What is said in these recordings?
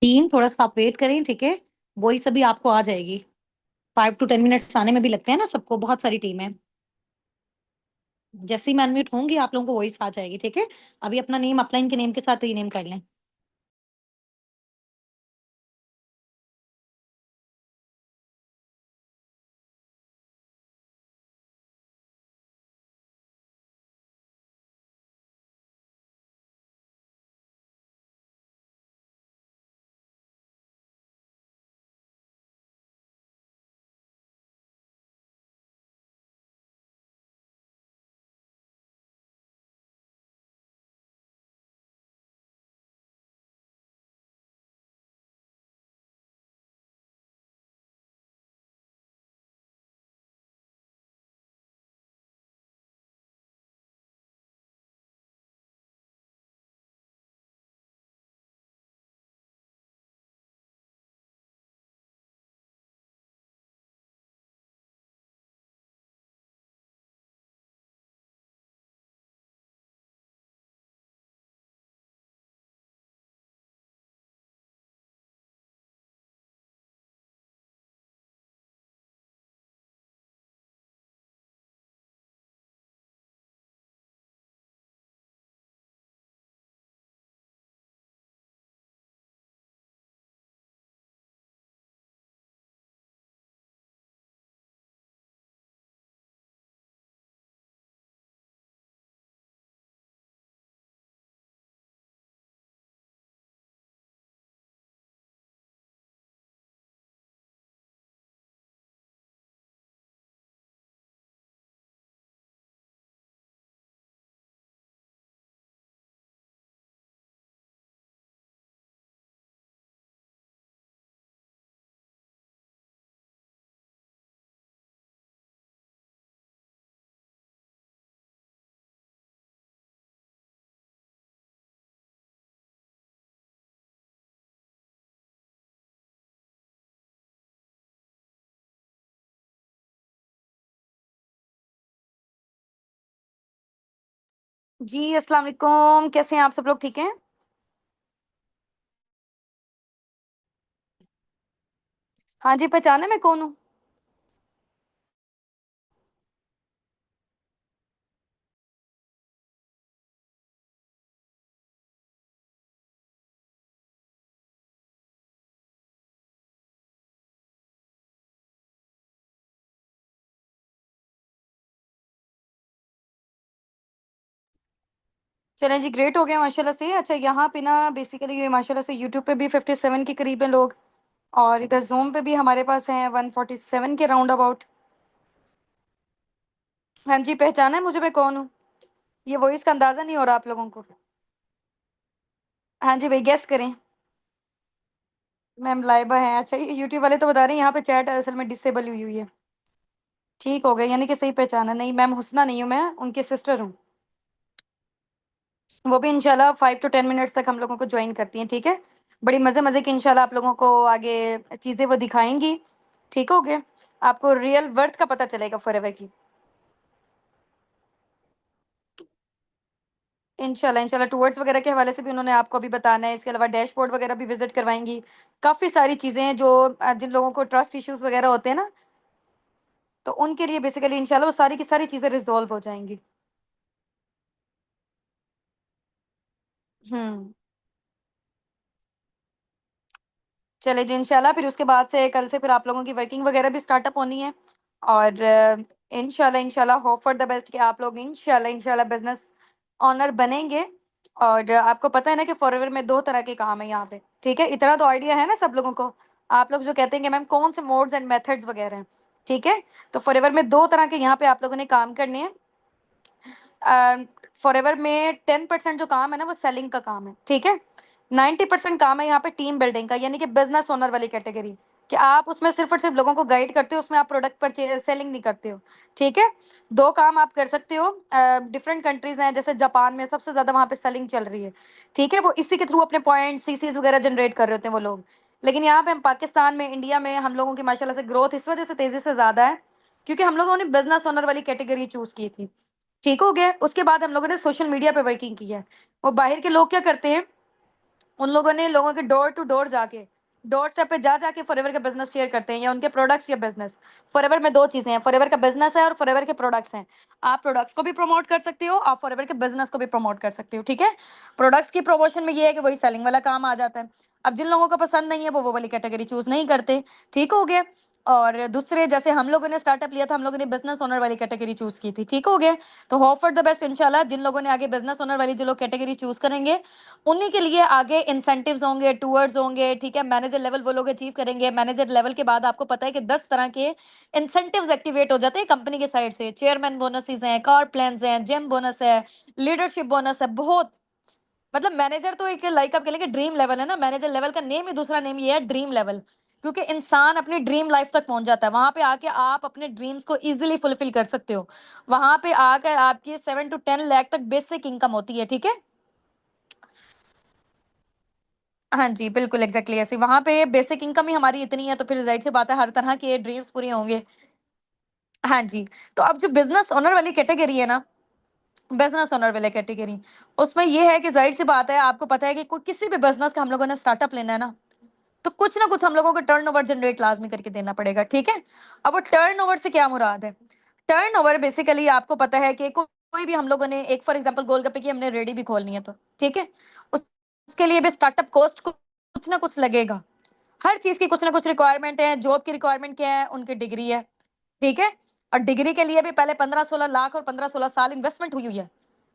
Team थोड़ा-सा आप wait करें, ठीक है? वॉइस अभी आपको आ जाएगी। 5 टू 10 मिनट्स आने में भी लगते हैं ना सबको, बहुत सारी टीम है। जैसे ही मैं अनम्यूट होंगी, आप लोगों को वॉइस आ जाएगी, ठीक है? अभी अपना नेम अपलाइन के नेम के साथ रीनेम कर लें। जी, अस्सलाम वालेकुम, कैसे हैं आप सब लोग, ठीक हैं? हाँ जी, पहचाना मैं कौन हूँ? चलें जी, ग्रेट हो गया माशाल्लाह से। अच्छा, यहाँ पे ना बेसिकली माशाल्लाह से यूट्यूब पे भी 57 के करीब हैं लोग, और इधर ज़ूम पे भी हमारे पास हैं 147 के राउंड अबाउट। हाँ जी, पहचाना है मुझे, मैं कौन हूँ? ये वॉइस का अंदाज़ा नहीं हो रहा आप लोगों को? हाँ जी भई, गेस करें। मैम लाइबा हैं। अच्छा, ये यूट्यूब वाले तो बता रहे हैं यहाँ पे चैट असल में डिसेबल हुई हुई है। ठीक हो गया, यानी कि सही पहचाना। नहीं मैम, हुस्ना नहीं हूँ मैं, उनकी सिस्टर हूँ। वो भी इंशाल्लाह 5 टू 10 मिनट्स तक हम लोगों को जॉइन करती हैं, ठीक है? बड़ी मज़े-मज़े की इंशाल्लाह आप लोगों को आगे चीज़ें वो दिखाएँगी, ठीक हो गया? आपको रियल वर्थ का पता चलेगा फॉरएवर की। इंशाल्लाह, इंशाल्लाह टूवर्ड्स वगैरह के हवाले से भी उन्होंने आपको अभी बताना है, इसके अलावा डैशबोर्ड वगैरह भी विज़िट करवाएँगी। काफ़ी सारी चीज़ें हैं जो जिन लोगों को ट्रस्ट इश्यूज़ वगैरह होते हैं ना, तो उनके लिए बेसिकली इंशाल्लाह वो सारी की सारी चीज़ें रिज़ॉल्व हो जाएँगी। हुँ। चले जी इंशाल्लाह, फिर उसके बाद से कल से फिर आप लोगों की वर्किंग वगैरह भी स्टार्टअप होनी है, और इंशाल्लाह इंशाल्लाह होप फॉर द बेस्ट कि आप लोग इंशाल्लाह इंशाल्लाह बिज़नेस ओनर बनेंगे। और आपको पता है ना कि फॉरएवर में 2 तरह के काम है यहाँ पे, ठीक है? इतना तो आइडिया है ना सब लोगों को? आप लोग जो कहते हैं कि मैम कौन से मोड्स एंड मेथड्स वगैरह हैं, ठीक है? तो फॉरएवर में 2 तरह के यहाँ पे आप लोगों ने काम करने हैं। फॉरएवर में 10% जो काम है ना वो सेलिंग का काम है, ठीक है? 90% काम है यहाँ पे टीम बिल्डिंग का, यानी कि बिजनेस ओनर वाली कैटेगरी, कि आप उसमें सिर्फ और सिर्फ लोगों को गाइड करते हो, उसमें आप प्रोडक्ट परचेज सेलिंग नहीं करते हो, ठीक है? 2 काम आप कर सकते हो। डिफरेंट कंट्रीज हैं, जैसे जापान में सबसे ज्यादा वहाँ पे सेलिंग चल रही है, ठीक है? वो इसी के थ्रू अपने पॉइंट सीसीज वगैरह जनरेट कर रहे होते हैं वो लोग। लेकिन यहाँ पे हम पाकिस्तान में, इंडिया में हम लोगों की माशाल्लाह से ग्रोथ इस वजह से तेजी से ज्यादा है क्योंकि हम लोगों ने बिजनेस ओनर वाली कैटेगरी चूज की थी, ठीक हो गया? उसके बाद हम लोगों ने सोशल मीडिया पे वर्किंग की है। वो बाहर के लोग क्या करते हैं, उन लोगों ने लोगों के डोर टू डोर जाके, डोर स्टेप पे जा जाके फॉरएवर का बिजनेस शेयर करते हैं, या उनके प्रोडक्ट्स या बिजनेस। फॉरएवर में दो चीजें हैं, फॉरएवर का बिजनेस है और फॉरएवर के प्रोडक्ट्स हैं। आप प्रोडक्ट्स को भी प्रमोट कर सकते हो, आप फॉरएवर के बिजनेस को भी प्रमोट कर सकते हो, ठीक है। प्रोडक्ट्स की प्रमोशन में ये है कि वही सेलिंग वाला काम आ जाता है। अब जिन लोगों को पसंद नहीं है वो वाली कैटेगरी चूज नहीं करते, ठीक हो गया। और दूसरे, जैसे हम लोगों ने स्टार्टअप लिया था, हम लोगों ने बिजनेस ओनर वाली कैटेगरी चूज की थी, ठीक हो गया। तो होप फॉर द बेस्ट इंशाल्लाह, जिन लोगों ने आगे बिजनेस ओनर वाली जो लोग कैटेगरी चूज करेंगे, उन्हीं के लिए आगे इंसेंटिव्स होंगे, टूवर्ड्स होंगे, ठीक है। मैनेजर लेवल वो लोग अचीव करेंगे। मैनेजर लेवल के बाद आपको पता है कि 10 तरह के इंसेंटिव्स एक्टिवेट हो जाते हैं कंपनी के साइड से। चेयरमैन बोनसेस हैं, कार प्लान्स हैं, जिम बोनस है, लीडरशिप बोनस है, बहुत। मतलब मैनेजर तो एक लाइक आप कह लेंगे ड्रीम लेवल है ना, मैनेजर लेवल का नेम ही, दूसरा नेम ये है ड्रीम लेवल। क्योंकि इंसान अपनी ड्रीम लाइफ तक पहुंच जाता है, वहां पे आके आप अपने ड्रीम्स को इजीली फुलफिल कर सकते हो। वहां पे आकर आपकी 7 to 10 लाख तक बेसिक इनकम होती है, ठीक है। हाँ जी, बिल्कुल एग्जैक्टली ऐसे वहां पे बेसिक इनकम ही हमारी इतनी है, तो फिर जाहिर सी बात है हर तरह के ड्रीम्स पूरे होंगे। हाँ जी। तो अब जो बिजनेस ओनर वाली कैटेगरी है ना, बिजनेस ओनर वाली कैटेगरी, उसमें ये है कि जाहिर सी बात है, आपको पता है कि कोई किसी भी बिजनेस का हम लोगों ने स्टार्टअप लेना है ना, तो कुछ ना कुछ हम लोगों को टर्नओवर जनरेट लाजमी करके देना पड़ेगा, ठीक है। अब वो टर्नओवर से क्या मुराद है? टर्नओवर बेसिकली आपको पता है कि कोई भी हम लोगों ने, एक फॉर एग्जांपल गोलगप्पे की हमने रेडी भी खोलनी है, तो ठीक है, उसके लिए भी स्टार्टअप कॉस्ट कुछ ना कुछ लगेगा। हर चीज की कुछ ना कुछ रिक्वायरमेंट है। जॉब की रिक्वायरमेंट क्या है? उनकी डिग्री है, ठीक है। और डिग्री के लिए भी पहले 15-16 लाख और 15-16 साल इन्वेस्टमेंट हुई हुई है,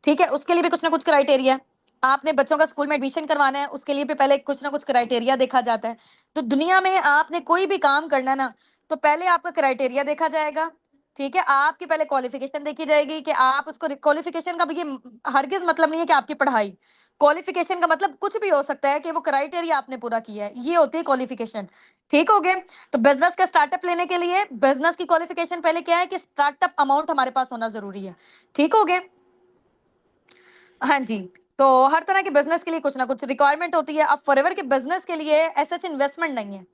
ठीक है। उसके लिए भी कुछ ना कुछ क्राइटेरिया है। आपने बच्चों का स्कूल में एडमिशन करवाना है, उसके लिए भी पहले कुछ ना कुछ क्राइटेरिया देखा जाता है। तो दुनिया में आपने कोई भी काम करना है ना, तो पहले आपका क्राइटेरिया देखा जाएगा, ठीक है। आपकी पहले क्वालिफिकेशन देखी जाएगी कि आप उसको, क्वालिफिकेशन का भी ये हरगिज मतलब नहीं है कि आपकी पढ़ाई। क्वालिफिकेशन का मतलब कुछ भी हो सकता है कि वो क्राइटेरिया आपने पूरा किया है, ये होती है क्वालिफिकेशन, ठीक हो गया। तो बिजनेस का स्टार्टअप लेने के लिए बिजनेस की क्वालिफिकेशन पहले क्या है कि स्टार्टअप अमाउंट हमारे पास होना जरूरी है, ठीक हो गया। हाँ जी। तो हर तरह के बिजनेस के लिए कुछ ना कुछ रिक्वायरमेंट होती है। अब फॉरएवर के बिजनेस के लिए ऐसा इन्वेस्टमेंट नहीं है,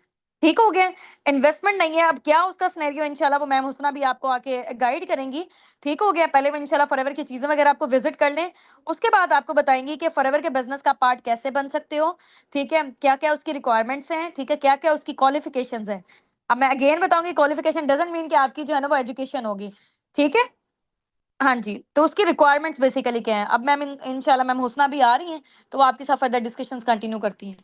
ठीक हो गया। इन्वेस्टमेंट नहीं है, अब क्या उसका सिनेरियो इंशाल्लाह वो मैम हुसना भी आपको आके गाइड करेंगी, ठीक हो गया। पहले वो इंशाल्लाह फॉरएवर की चीजें वगैरह आपको विजिट कर लें, उसके बाद आपको बताएंगी कि फॉरएवर के बिजनेस का पार्ट कैसे बन सकते हो, ठीक है। क्या क्या उसकी रिक्वायरमेंट्स हैं, ठीक है, क्या क्या उसकी क्वालिफिकेशंस हैं। अब मैं अगेन बताऊंगी, क्वालिफिकेशन डजंट मीन कि आपकी जो है ना वो एजुकेशन होगी, ठीक है। हाँ जी, तो उसकी रिक्वायरमेंट्स बेसिकली क्या है। अब मैम इंशाल्लाह मैम हुसना भी आ रही हैं, तो वो आपके साथ फर्दर डिस्कशंस कंटिन्यू करती हैं।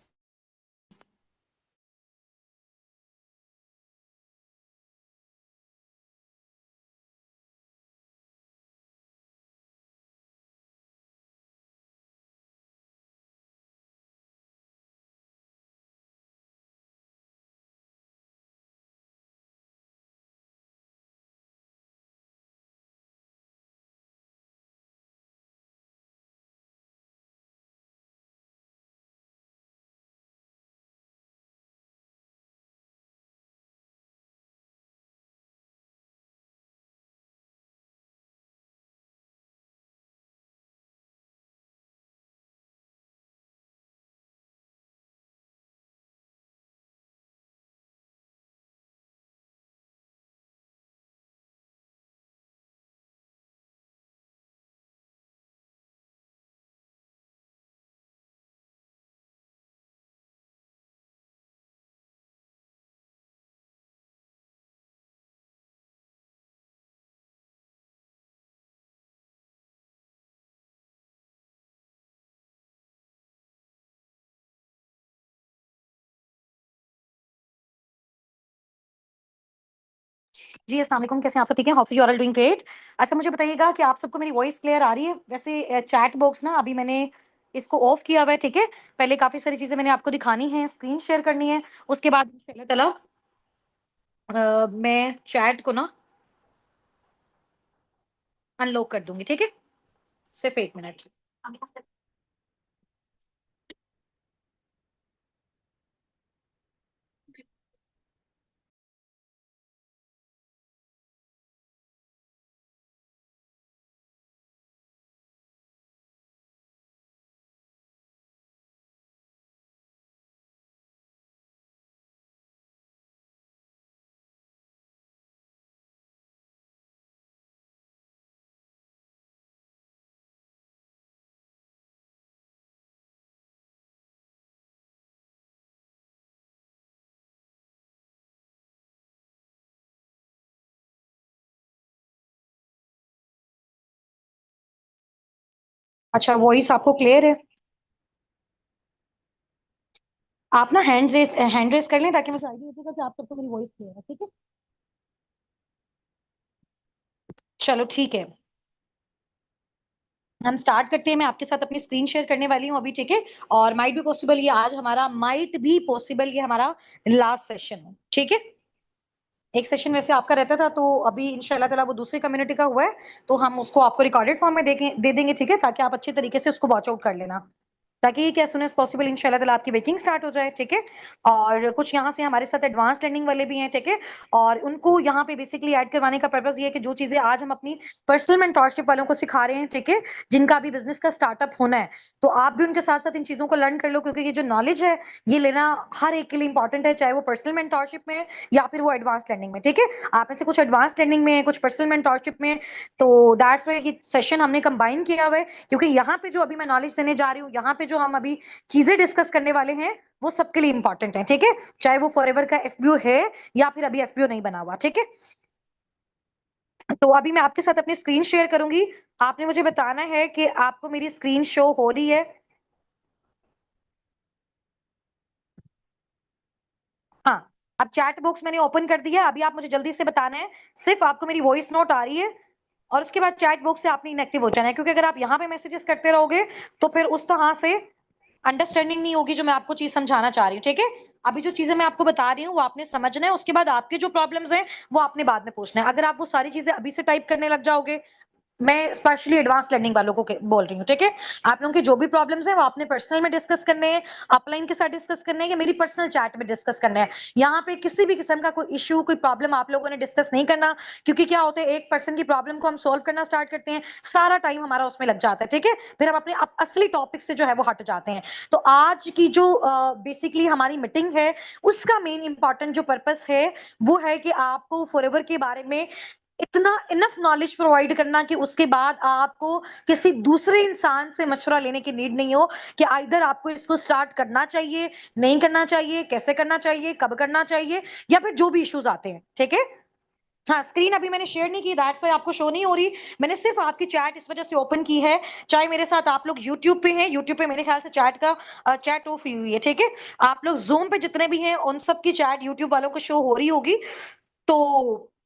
जी, अस्सलाम वालेकुम, कैसे हैं आप सब? ठीक है, hope you are all doing great. अच्छा मुझे बताइएगा कि आप सबको मेरी वॉइस क्लियर आ रही है? वैसे चैट बॉक्स ना अभी मैंने इसको ऑफ किया हुआ है, ठीक है। पहले काफ़ी सारी चीज़ें मैंने आपको दिखानी है, स्क्रीन शेयर करनी है, उसके बाद इंशाल्लाह ताला मैं चैट को ना अनलॉक कर दूँगी, ठीक है? सिर्फ़ 1 मिनट। अच्छा, वॉइस आपको क्लियर है? आप ना हैंड रेस कर लें ताकि मुझे आइडिया हो जाएगा कि आप सबको मेरी वॉइस क्लियर है, ठीक है? चलो ठीक है, हम स्टार्ट करते हैं। मैं आपके साथ अपनी स्क्रीन शेयर करने वाली हूँ अभी, ठीक है? और माइट बी पॉसिबल ये हमारा लास्ट सेशन है, ठीक है? एक सेशन वैसे आपका रहता था, तो अभी इंशाल्लाह ताला वो दूसरी कम्युनिटी का हुआ है, तो हम उसको आपको रिकॉर्डेड फॉर्म में दे देंगे, ठीक है? ताकि आप अच्छे तरीके से उसको वॉच आउट कर लेना, ताकि एज सुन एज पॉसिबल इंशाल्लाह ताला आपकी वेटिंग स्टार्ट हो जाए, ठीक है? और कुछ यहाँ से हमारे साथ एडवांस लर्निंग वाले भी हैं, ठीक है? और उनको यहाँ पे बेसिकली ऐड करवाने का पर्पस ये है कि जो चीजें आज हम अपनी पर्सनल मेंटोरशिप वालों को सिखा रहे हैं, ठीक है, जिनका भी बिजनेस का स्टार्टअप होना है, तो आप भी उनके साथ साथ इन चीजों को लर्न कर लो, क्योंकि ये जो नॉलेज है ये लेना हर एक के लिए इंपॉर्टेंट है, चाहे वो पर्सनल मेंटोरशिप में है या फिर वो एडवांस लर्निंग में, ठीक है? आप में से कुछ एडवांस लर्निंग में है, कुछ पर्सनल मेंटोरशिप में है, तो दैट्स वाई ये सेशन हमने कंबाइन किया हुआ है, क्योंकि यहाँ पे जो अभी मैं नॉलेज देने जा रही हूँ, यहाँ पे जो हम अभी चीजें डिस्कस करने वाले हैं, वो सबके लिए इंपॉर्टेंट है, ठीक है? चाहे वो फॉरएवर का एफबीओ है या फिर अभी एफबीओ नहीं बना हुआ, ठीक है? तो अभी मैं आपके साथ अपनी स्क्रीन शेयर करूंगी। आपने मुझे बताना है कि आपको मेरी स्क्रीन शो हो रही है। हाँ, अब चैट बॉक्स मैंने ओपन कर दिया। अभी आप मुझे जल्दी से बताना है, सिर्फ आपको मेरी वॉइस नोट आ रही है, और उसके बाद चैट बॉक्स से आपने इनएक्टिव हो जाना है, क्योंकि अगर आप यहाँ पे मैसेजेस करते रहोगे तो फिर उस तरह से अंडरस्टैंडिंग नहीं होगी जो मैं आपको चीज समझाना चाह रही हूँ, ठीक है? अभी जो चीजें मैं आपको बता रही हूँ वो आपने समझना है, उसके बाद आपके जो प्रॉब्लम्स हैं वो आपने बाद में पूछना है। अगर आप वो सारी चीजें अभी से टाइप करने लग जाओगे, मैं स्पेशली एडवांस लर्निंग वालों को बोल रही हूँ, ठीक है? आप लोगों के जो भी प्रॉब्लम्स हैं वो आपने पर्सनल में डिस्कस करने हैं, अपलाइन के साथ डिस्कस करने हैं, या मेरी पर्सनल चैट में डिस्कस करने हैं। यहाँ पे किसी भी किस्म का कोई इश्यू, कोई प्रॉब्लम आप लोगों ने डिस्कस नहीं करना, क्योंकि क्या होता है, एक पर्सन की प्रॉब्लम को हम सोल्व करना स्टार्ट करते हैं, सारा टाइम हमारा उसमें लग जाता है, ठीक है? फिर हम अपने असली टॉपिक से जो है वो हट जाते हैं। तो आज की जो बेसिकली हमारी मीटिंग है, उसका मेन इंपॉर्टेंट जो पर्पस है वो है कि आपको फॉरएवर के बारे में इतना इनफ नॉलेज प्रोवाइड करना कि उसके बाद आपको किसी दूसरे इंसान से मशवरा लेने की नीड नहीं हो, कि आइदर आपको इसको स्टार्ट करना चाहिए, नहीं करना चाहिए, कैसे करना चाहिए, कब करना चाहिए, या फिर जो भी इश्यूज आते हैं, ठीक है? हाँ, स्क्रीन अभी मैंने शेयर नहीं की, दैट्स वाई आपको शो नहीं हो रही। मैंने सिर्फ आपकी चैट इस वजह से ओपन की है। चाहे मेरे साथ आप लोग यूट्यूब पे हैं, यूट्यूब पे मेरे ख्याल से चैट ऑफ हुई है, ठीक है? आप लोग जूम पे जितने भी हैं उन सब की चैट यूट्यूब वालों को शो हो रही होगी। तो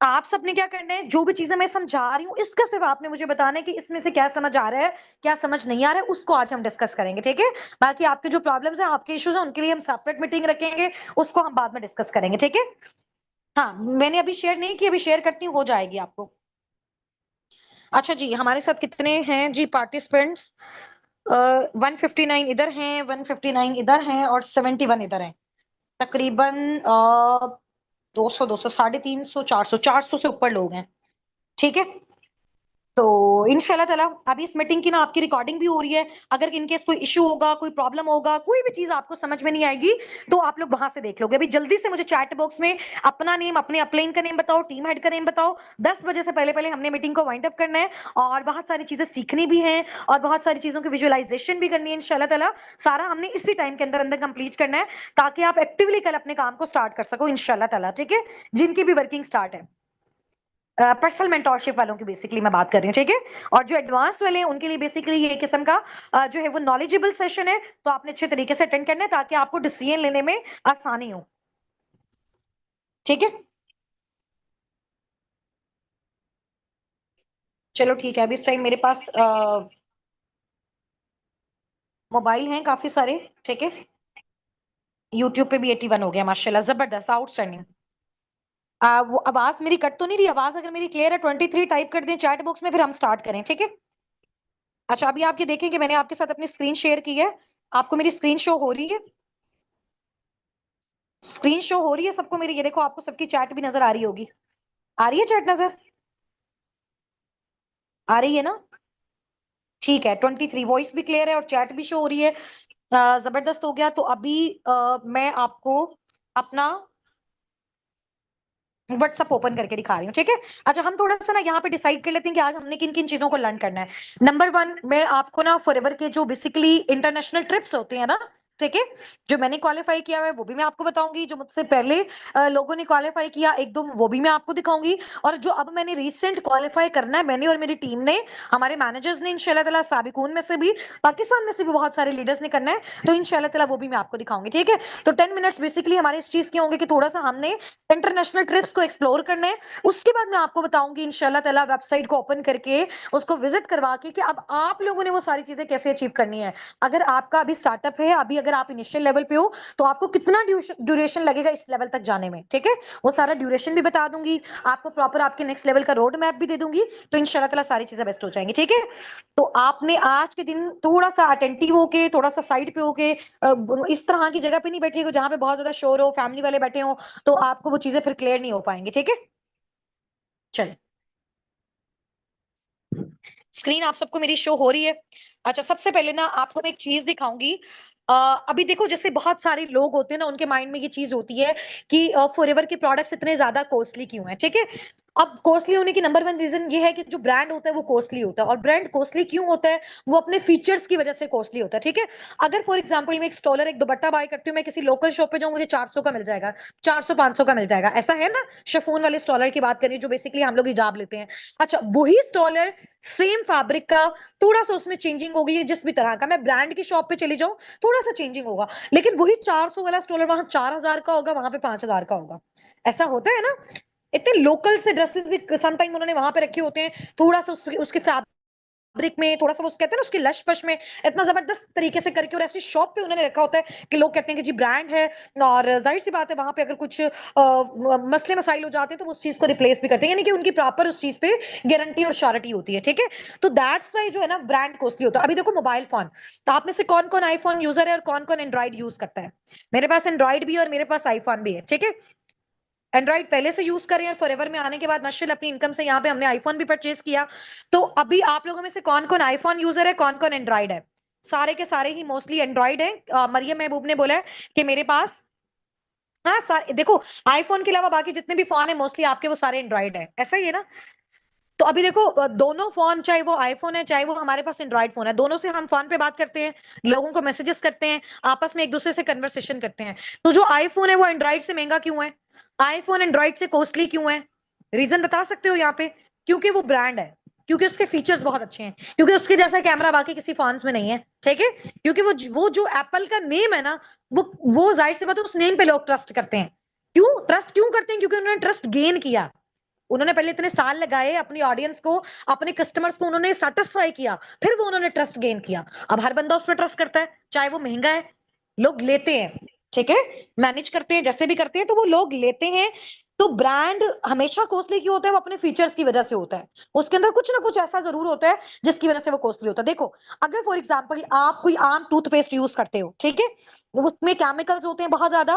आप सबने क्या करना है, जो भी चीजें मैं समझा रही हूँ इसका सिर्फ आपने मुझे बताना है कि इसमें से क्या समझ आ रहा है, क्या समझ नहीं आ रहा है, उसको आज हम डिस्कस करेंगे, ठीक है? बाकी आपके जो प्रॉब्लम्स हैं, आपके इश्यूज हैं, उनके लिए हम सेपरेट मीटिंग रखेंगे, उसको हम बाद में डिस्कस करेंगे, ठीक है? हाँ, मैंने अभी शेयर नहीं की, अभी शेयर करती हूँ, हो जाएगी आपको। अच्छा जी, हमारे साथ कितने हैं जी पार्टिसिपेंट्स? 159 इधर हैं, 159 इधर हैं, और 71 इधर हैं। तकरीबन 200, 200, 350, 400, 400 से ऊपर लोग हैं, ठीक है? तो इंशाल्लाह ताला अभी इस मीटिंग की ना आपकी रिकॉर्डिंग भी हो रही है। अगर इनकेस कोई इश्यू होगा, कोई प्रॉब्लम होगा, कोई भी चीज आपको समझ में नहीं आएगी, तो आप लोग वहां से देख लोगे। अभी जल्दी से मुझे चैट बॉक्स में अपना नेम, अपने अपलाइन का नेम बताओ, टीम हेड का नेम बताओ। 10 बजे से पहले पहले हमने मीटिंग को वाइंड अप करना है, और बहुत सारी चीजें सीखनी भी है, और बहुत सारी चीजों की विजुअलाइजेशन भी करनी है इंशाल्लाह ताला। सारा हमने इसी टाइम के अंदर अंदर कंप्लीट करना है, ताकि आप एक्टिवली कल अपने काम को स्टार्ट कर सको इंशाल्लाह ताला, ठीक है? जिनकी भी वर्किंग स्टार्ट है, पर्सनल मेंटोरशिप वालों की बेसिकली मैं बात कर रही हूँ, ठीक है? और जो एडवांस वाले हैं उनके लिए बेसिकली ये किस्म का जो है वो नॉलेजेबल सेशन है, तो आपने अच्छे तरीके से अटेंड करना है, ताकि आपको डिसीजन लेने में आसानी हो, ठीक है? चलो ठीक है, अभी इस टाइम मेरे पास मोबाइल हैं काफी सारे, ठीक है? यूट्यूब पे भी 81 हो गया, माशाल्लाह, जबरदस्त, आउटस्टैंडिंग। वो आवाज मेरी कट तो नहीं रही? आवाज अगर मेरी क्लियर है 23 टाइप कर दें चैट बॉक्स में, फिर हम स्टार्ट करें, ठीक है? अच्छा, अभी आप ये देखें कि मैंने आपके साथ अपनी स्क्रीन शेयर की है। आपको मेरी स्क्रीन शो हो रही है? स्क्रीन शो हो रही है सबको मेरी? ये देखो, आपको सबकी चैट भी नजर आ रही होगी। आ रही है चैट नजर? आ रही है ना? ठीक है, 23 वॉइस भी क्लियर है और चैट भी शो हो रही है। जबरदस्त हो गया। तो अभी मैं आपको अपना व्हाट्सअप ओपन करके दिखा रही हूँ, ठीक है? अच्छा, हम थोड़ा सा ना यहाँ पे डिसाइड कर लेते हैं कि आज हमने किन किन चीजों को लर्न करना है। नंबर 1, मैं आपको ना फॉरएवर के जो बेसिकली इंटरनेशनल ट्रिप्स होते हैं ना, ठीक है, जो मैंने क्वालिफाई किया है वो भी मैं आपको बताऊंगी, जो मुझसे पहले लोगों ने क्वालिफाई किया एक दो वो भी मैं आपको दिखाऊंगी, और जो अब मैंने रिसेंट क्वालिफाई करना है, मैंने और मेरी टीम ने, हमारे मैनेजर्स ने इंशाल्लाह ताला, साबिकून में से भी, पाकिस्तान में से भी बहुत सारे लीडर्स ने करना है, तो इंशाल्लाह ताला वो भी मैं आपको दिखाऊंगी। ठीक है, तो 10 मिनट्स बेसिकली हमारे इस चीज के होंगे कि थोड़ा सा हमने इंटरनेशनल ट्रिप्स को एक्सप्लोर करना है। उसके बाद मैं आपको बताऊंगी इंशाल्लाह ताला वेबसाइट को ओपन करके, उसको विजिट करवा के, कि अब आप लोगों ने वो सारी चीजें कैसे अचीव करनी है। अगर आपका अभी स्टार्टअप है, अभी अगर आप इनिशियल लेवल पे हो, तो आपको कितना ड्यूरेशन लगेगा इस लेवल तक जाने में। ठीक है, वो सारा ड्यूरेशन भी बता दूंगी आपको, प्रॉपर आपके नेक्स्ट लेवल का रोड मैप भी दे दूंगी, तो इंशाल्लाह ताला सारी चीजें बेस्ट हो जाएंगी। ठीक है, तो आपने आज के दिन थोड़ा सा अटेंटिव होके, थोड़ा सा साइड पे होके, इस तरह की जगह पे नहीं बैठिएगा जहां पे बहुत ज्यादा शोर हो, फैमिली वाले बैठे हो, तो आपको वो चीजें फिर क्लियर नहीं हो पाएंगे। ठीक है, चलिए, स्क्रीन आप सबको मेरी शो हो रही है? अच्छा, सबसे पहले ना आपको मैं एक चीज दिखाऊंगी। अभी देखो, जैसे बहुत सारे लोग होते हैं ना, उनके माइंड में ये चीज होती है कि फॉरएवर के प्रोडक्ट्स इतने ज्यादा कॉस्टली क्यों हैं। ठीक है, अब कॉस्टली होने की नंबर वन रीजन ये है कि जो ब्रांड होता है वो कॉस्टली होता है, और ब्रांड कॉस्टली क्यों होता है? वो अपने फीचर्स की वजह से कॉस्टली होता है। ठीक है, अगर फॉर एग्जांपल मैं एक स्टॉलर, एक दुपट्टा बाय करती हूँ, मैं किसी लोकल शॉप पे जाऊँ, मुझे 400 का मिल जाएगा, 400 500 का मिल जाएगा, ऐसा है ना? शिफॉन वाले स्टॉलर की बात करें, जो बेसिकली हम लोग हिजाब लेते हैं। अच्छा, वही स्टॉलर सेम फैब्रिक का, थोड़ा सा उसमें चेंजिंग होगी, जिस भी तरह का, मैं ब्रांड की शॉप पे चली जाऊं, थोड़ा सा चेंजिंग होगा, लेकिन वही 400 वाला स्टॉलर वहां 4000 का होगा, वहां पे 5000 का होगा। ऐसा होता है ना? इतने लोकल से ड्रेसेस भी सम टाइम उन्होंने वहां पे रखे होते हैं, थोड़ा सा उसके फैब्रिक में थोड़ा सा, वो कहते हैं ना, उसकी लश पश में इतना जबरदस्त तरीके से करके, और ऐसी शॉप पे उन्होंने रखा होता है कि लोग कहते हैं कि जी ब्रांड है। और जाहिर सी बात है, वहां पे अगर कुछ मसले मसाइल हो जाते हैं, तो वो उस चीज को रिप्लेस भी करते हैं, यानी कि उनकी प्रॉपर उस चीज पे गारंटी और श्योरिटी होती है। ठीक है, तो दैट्स वाई जो है ना, ब्रांड कॉस्टली होता है। अभी देखो, मोबाइल फोन, तो आप में से कौन कौन आईफोन यूजर है और कौन कौन एंड्रॉइड यूज करता है? मेरे पास एंड्रॉइड भी है और मेरे पास आईफोन भी है। ठीक है, एंड्रॉइड पहले से यूज कर रहे हैं, फॉरएवर में आने के बाद माशाल्लाह अपनी इनकम से यहाँ पे हमने आईफोन भी परचेज किया। तो अभी आप लोगों में से कौन कौन आईफोन यूजर है, कौन कौन एंड्रॉइड है? सारे के सारे ही मोस्टली एंड्रॉइड है। मरियम महबूब ने बोला है कि मेरे पास, हाँ सारे देखो, आईफोन के अलावा बाकी जितने भी फोन है मोस्टली आपके, वो सारे एंड्रॉइड है, ऐसा ही है ना? तो अभी देखो, दोनों फोन, चाहे वो आईफोन है चाहे वो हमारे पास एंड्रॉइड फोन है, दोनों से हम फोन पे बात करते हैं, लोगों को मैसेजेस करते हैं, आपस में एक दूसरे से कन्वर्सेशन करते हैं। तो जो आईफोन है वो एंड्रॉइड से महंगा क्यों है? आईफोन एंड्रॉइड से कॉस्टली क्यों है? रीजन बता सकते हो यहाँ पे? क्योंकि वो ब्रांड है, क्योंकि उसके फीचर्स बहुत अच्छे हैं, क्योंकि उसके जैसा कैमरा बाकी किसी फोन में नहीं है। ठीक है, क्योंकि वो जो एप्पल का नेम है ना, वो जाहिर सी बात है, उस नेम पे लोग ट्रस्ट करते हैं। क्यों ट्रस्ट क्यों करते हैं? क्योंकि उन्होंने ट्रस्ट गेन किया, उन्होंने पहले इतने साल लगाए अपनी ऑडियंस को, अपने कस्टमर्स को उन्होंने सेटिस्फाई किया, फिर वो उन्होंने ट्रस्ट गेन किया। अब हर बंदा उस पर ट्रस्ट करता है, चाहे वो महंगा है, लोग लेते हैं। ठीक है, मैनेज करते हैं जैसे भी करते हैं, तो वो लोग लेते हैं। तो ब्रांड हमेशा कॉस्टली क्यों होता है? वो अपने फीचर्स की वजह से होता है, उसके अंदर कुछ ना कुछ ऐसा जरूर होता है जिसकी वजह से वो कॉस्टली होता है। देखो, अगर फॉर एग्जाम्पल आप कोई आम टूथपेस्ट यूज करते हो, ठीक है, उसमें केमिकल्स होते हैं बहुत ज्यादा,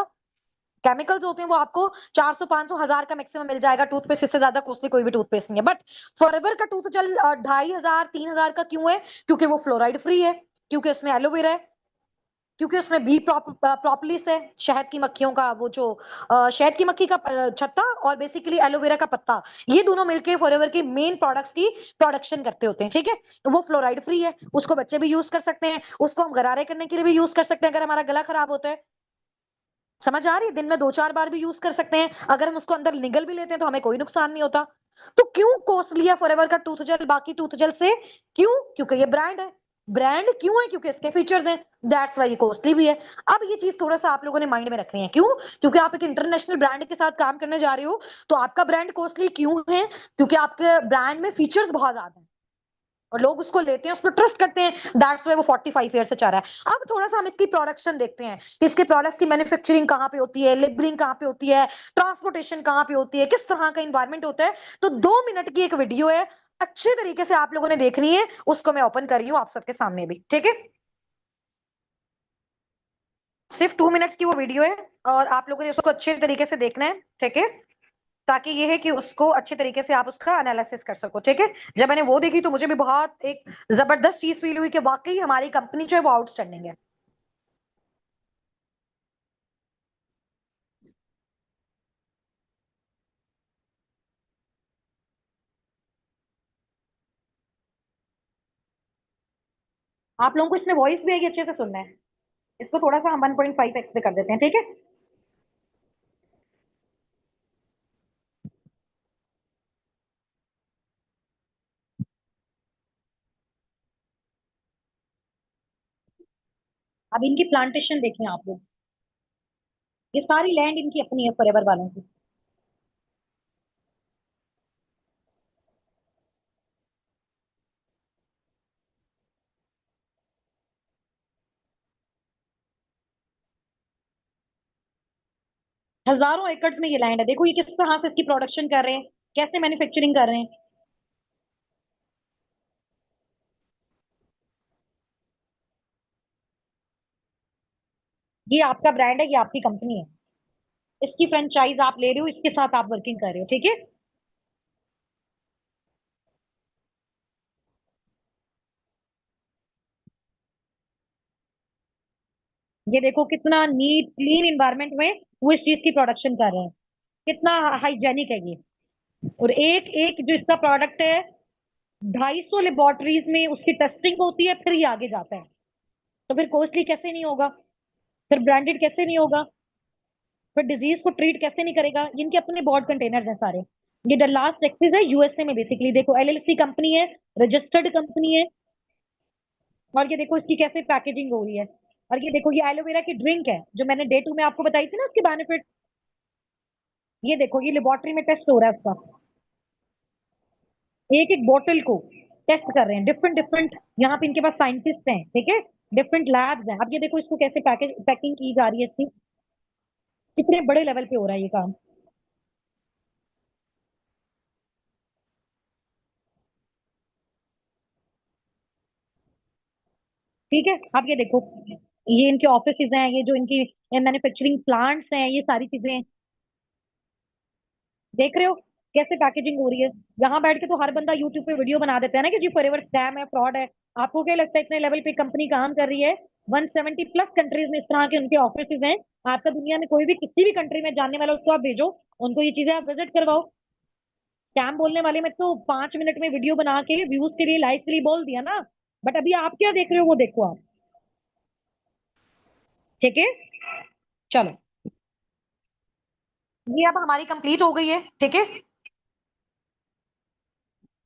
केमिकल्स होते हैं, वो आपको 400 500 1000 का मैक्सिमम मिल जाएगा टूथपेस्ट, इससे ज्यादा कॉस्टली कोई भी टूथपेस्ट नहीं है। बट फॉरएवर का टूथ जेल 2500 3000 का क्यों है? क्योंकि वो फ्लोराइड फ्री है, क्योंकि उसमें एलोवेरा है, क्योंकि उसमें बी प्रोपोलिस है, शहद की मक्खियों का, वो जो शहद की मक्खी का छत्ता, और बेसिकली एलोवेरा का पत्ता, ये दोनों मिलके फॉरएवर के मेन प्रोडक्ट्स की प्रोडक्शन करते होते हैं। ठीक है, वो फ्लोराइड फ्री है, उसको बच्चे भी यूज कर सकते हैं, उसको हम गरारे करने के लिए भी यूज कर सकते हैं अगर हमारा गला खराब होता है। समझ आ रही है? दिन में 2 4 बार भी यूज कर सकते हैं, अगर हम उसको अंदर निगल भी लेते हैं तो हमें कोई नुकसान नहीं होता। तो क्यों कॉस्टली है फॉरएवर का टूथ जेल बाकी टूथ जेल से? क्यों? क्योंकि ये ब्रांड है। ब्रांड क्यों है? क्योंकि इसके फीचर्स हैं, दैट्स वाई ये कॉस्टली भी है। अब ये चीज थोड़ा सा आप लोगों ने माइंड में रखनी है। क्यों? क्योंकि आप एक इंटरनेशनल ब्रांड के साथ काम करने जा रहे हो, तो आपका ब्रांड कॉस्टली क्यों है? क्योंकि आपके ब्रांड में फीचर्स बहुत ज्यादा है, और लोग उसको लेते हैं, उस पर ट्रस्ट करते हैं, दैट्स वाई वो 45 ईयर से चल रहा है। अब थोड़ा सा हम इसकी प्रोडक्शन देखते हैं कि इसके प्रोडक्ट्स की मैन्युफैक्चरिंग कहाँ पे होती है, लेबलिंग कहाँ पे होती है, ट्रांसपोर्टेशन कहाँ पे होती है, किस तरह का इन्वायरमेंट होता है। तो 2 मिनट की एक वीडियो है, अच्छे तरीके से आप लोगों ने देखनी है, उसको मैं ओपन कर रही हूँ आप सबके सामने भी। ठीक है, सिर्फ 2 मिनट्स की वो वीडियो है, और आप लोगों ने उसको अच्छे तरीके से देखना है। ठीक है, ताकि ये है कि उसको अच्छे तरीके से आप उसका एनालिसिस कर सको। ठीक है, जब मैंने वो देखी तो मुझे भी बहुत एक जबरदस्त चीज फील हुई कि वाकई हमारी कंपनी जो है वो आउटस्टैंडिंग है। आप लोगों को इसमें वॉइस भी आएगी, अच्छे से सुनना है। इसको थोड़ा सा हम 1.5x पे कर देते हैं, ठीक है। अब इनकी प्लांटेशन देखें आप लोग, ये सारी लैंड इनकी अपनी है फॉरएवर वालों की। हजारों एकड़ में ये लैंड है, देखो ये किस तरह से इसकी प्रोडक्शन कर रहे हैं, कैसे मैन्युफैक्चरिंग कर रहे हैं। ये आपका ब्रांड है, ये आपकी कंपनी है, इसकी फ्रेंचाइज आप ले रहे हो, इसके साथ आप वर्किंग कर रहे हो, ठीक है। ये देखो कितना नीट क्लीन इन्वायरमेंट में वो इस चीज की प्रोडक्शन कर रहे हैं, कितना हाइजेनिक है ये। और एक एक जो इसका प्रोडक्ट है, 250 लेबोरेटरीज में उसकी टेस्टिंग होती है, फिर ये आगे जाता है। तो फिर कॉस्टली कैसे नहीं होगा, फिर ब्रांडेड कैसे नहीं होगा, फिर डिजीज को ट्रीट कैसे नहीं करेगा। इनके अपने बोर्ड कंटेनर्स हैं सारे। ये डल्लास टेक्सास है, यूएसए में, बेसिकली देखो एलएलसी कंपनी है, रजिस्टर्ड कंपनी है। और ये देखो इसकी कैसे पैकेजिंग हो रही है। और ये देखो ये एलोवेरा की ड्रिंक है जो मैंने डे 2 में आपको बताई थी ना उसके बेनिफिट। ये देखो ये लेबोरेटरी में टेस्ट हो रहा है उसका, एक एक बोतल को टेस्ट कर रहे हैं, डिफरेंट डिफरेंट। यहाँ पे इनके पास साइंटिस्ट हैं, ठीक है, डिफरेंट लैब्स हैं। अब ये देखो इसको कैसे पैकिंग की जा रही है इसकी, कितने बड़े लेवल पे हो रहा है ये काम। ठीक है। अब ये देखो, ये इनके ऑफिसेज हैं, ये जो इनकी मैन्युफैक्चरिंग प्लांट्स हैं, ये सारी चीजें हैं। देख रहे हो कैसे पैकेजिंग हो रही है। यहाँ बैठ के तो हर बंदा यूट्यूब पे वीडियो बना देता है ना कि जी फॉरएवर स्कैम है, फ्रॉड है। आपको क्या लगता है इतने लेवल पे कंपनी काम कर रही है? 170 प्लस कंट्रीज में इस तरह के उनके ऑफिसेज हैं। आपका दुनिया में कोई भी किसी भी कंट्री में जानने वाला उसको आप भेजो, उनको ये चीजें आप विजिट करवाओ। स्कैम बोलने वाले में तो 5 मिनट में वीडियो बना के व्यूज के लिए, लाइक के लिए बोल दिया ना। बट अभी आप क्या देख रहे हो वो देखो आप, ठीक है। चलो, ये अब हमारी कंप्लीट हो गई है, ठीक है।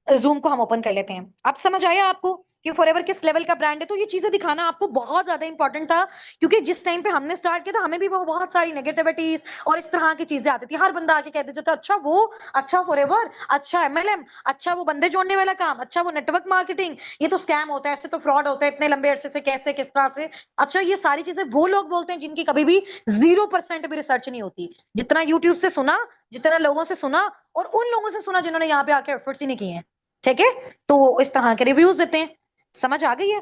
जूम को हम ओपन कर लेते हैं। अब समझ आया आपको कि फॉरएवर किस लेवल का ब्रांड है? तो ये चीजें दिखाना आपको बहुत ज्यादा इंपॉर्टेंट था, क्योंकि जिस टाइम पे हमने स्टार्ट किया था हमें भी वो बहुत सारी नेगेटिविटीज और इस तरह की चीजें आती थी। हर बंदा आके कह देता था अच्छा वो, अच्छा फॉरएवर, अच्छा एमएलएम, अच्छा वो बंदे जोड़ने वाला काम, अच्छा वो नेटवर्क मार्केटिंग, ये तो स्कैम होता है, ऐसे तो फ्रॉड होता है, इतने लंबे अरसे से कैसे, किस तरह से। अच्छा ये सारी चीजें वो लोग बोलते हैं जिनकी कभी भी 0% भी रिसर्च नहीं होती। जितना यूट्यूब से सुना, जितना लोगों से सुना, और उन लोगों से सुना जिन्होंने यहाँ पे आके एफर्ट्स ही नहीं किए हैं, ठीक है। तो वो इस तरह के रिव्यूज देते हैं। समझ आ गई है?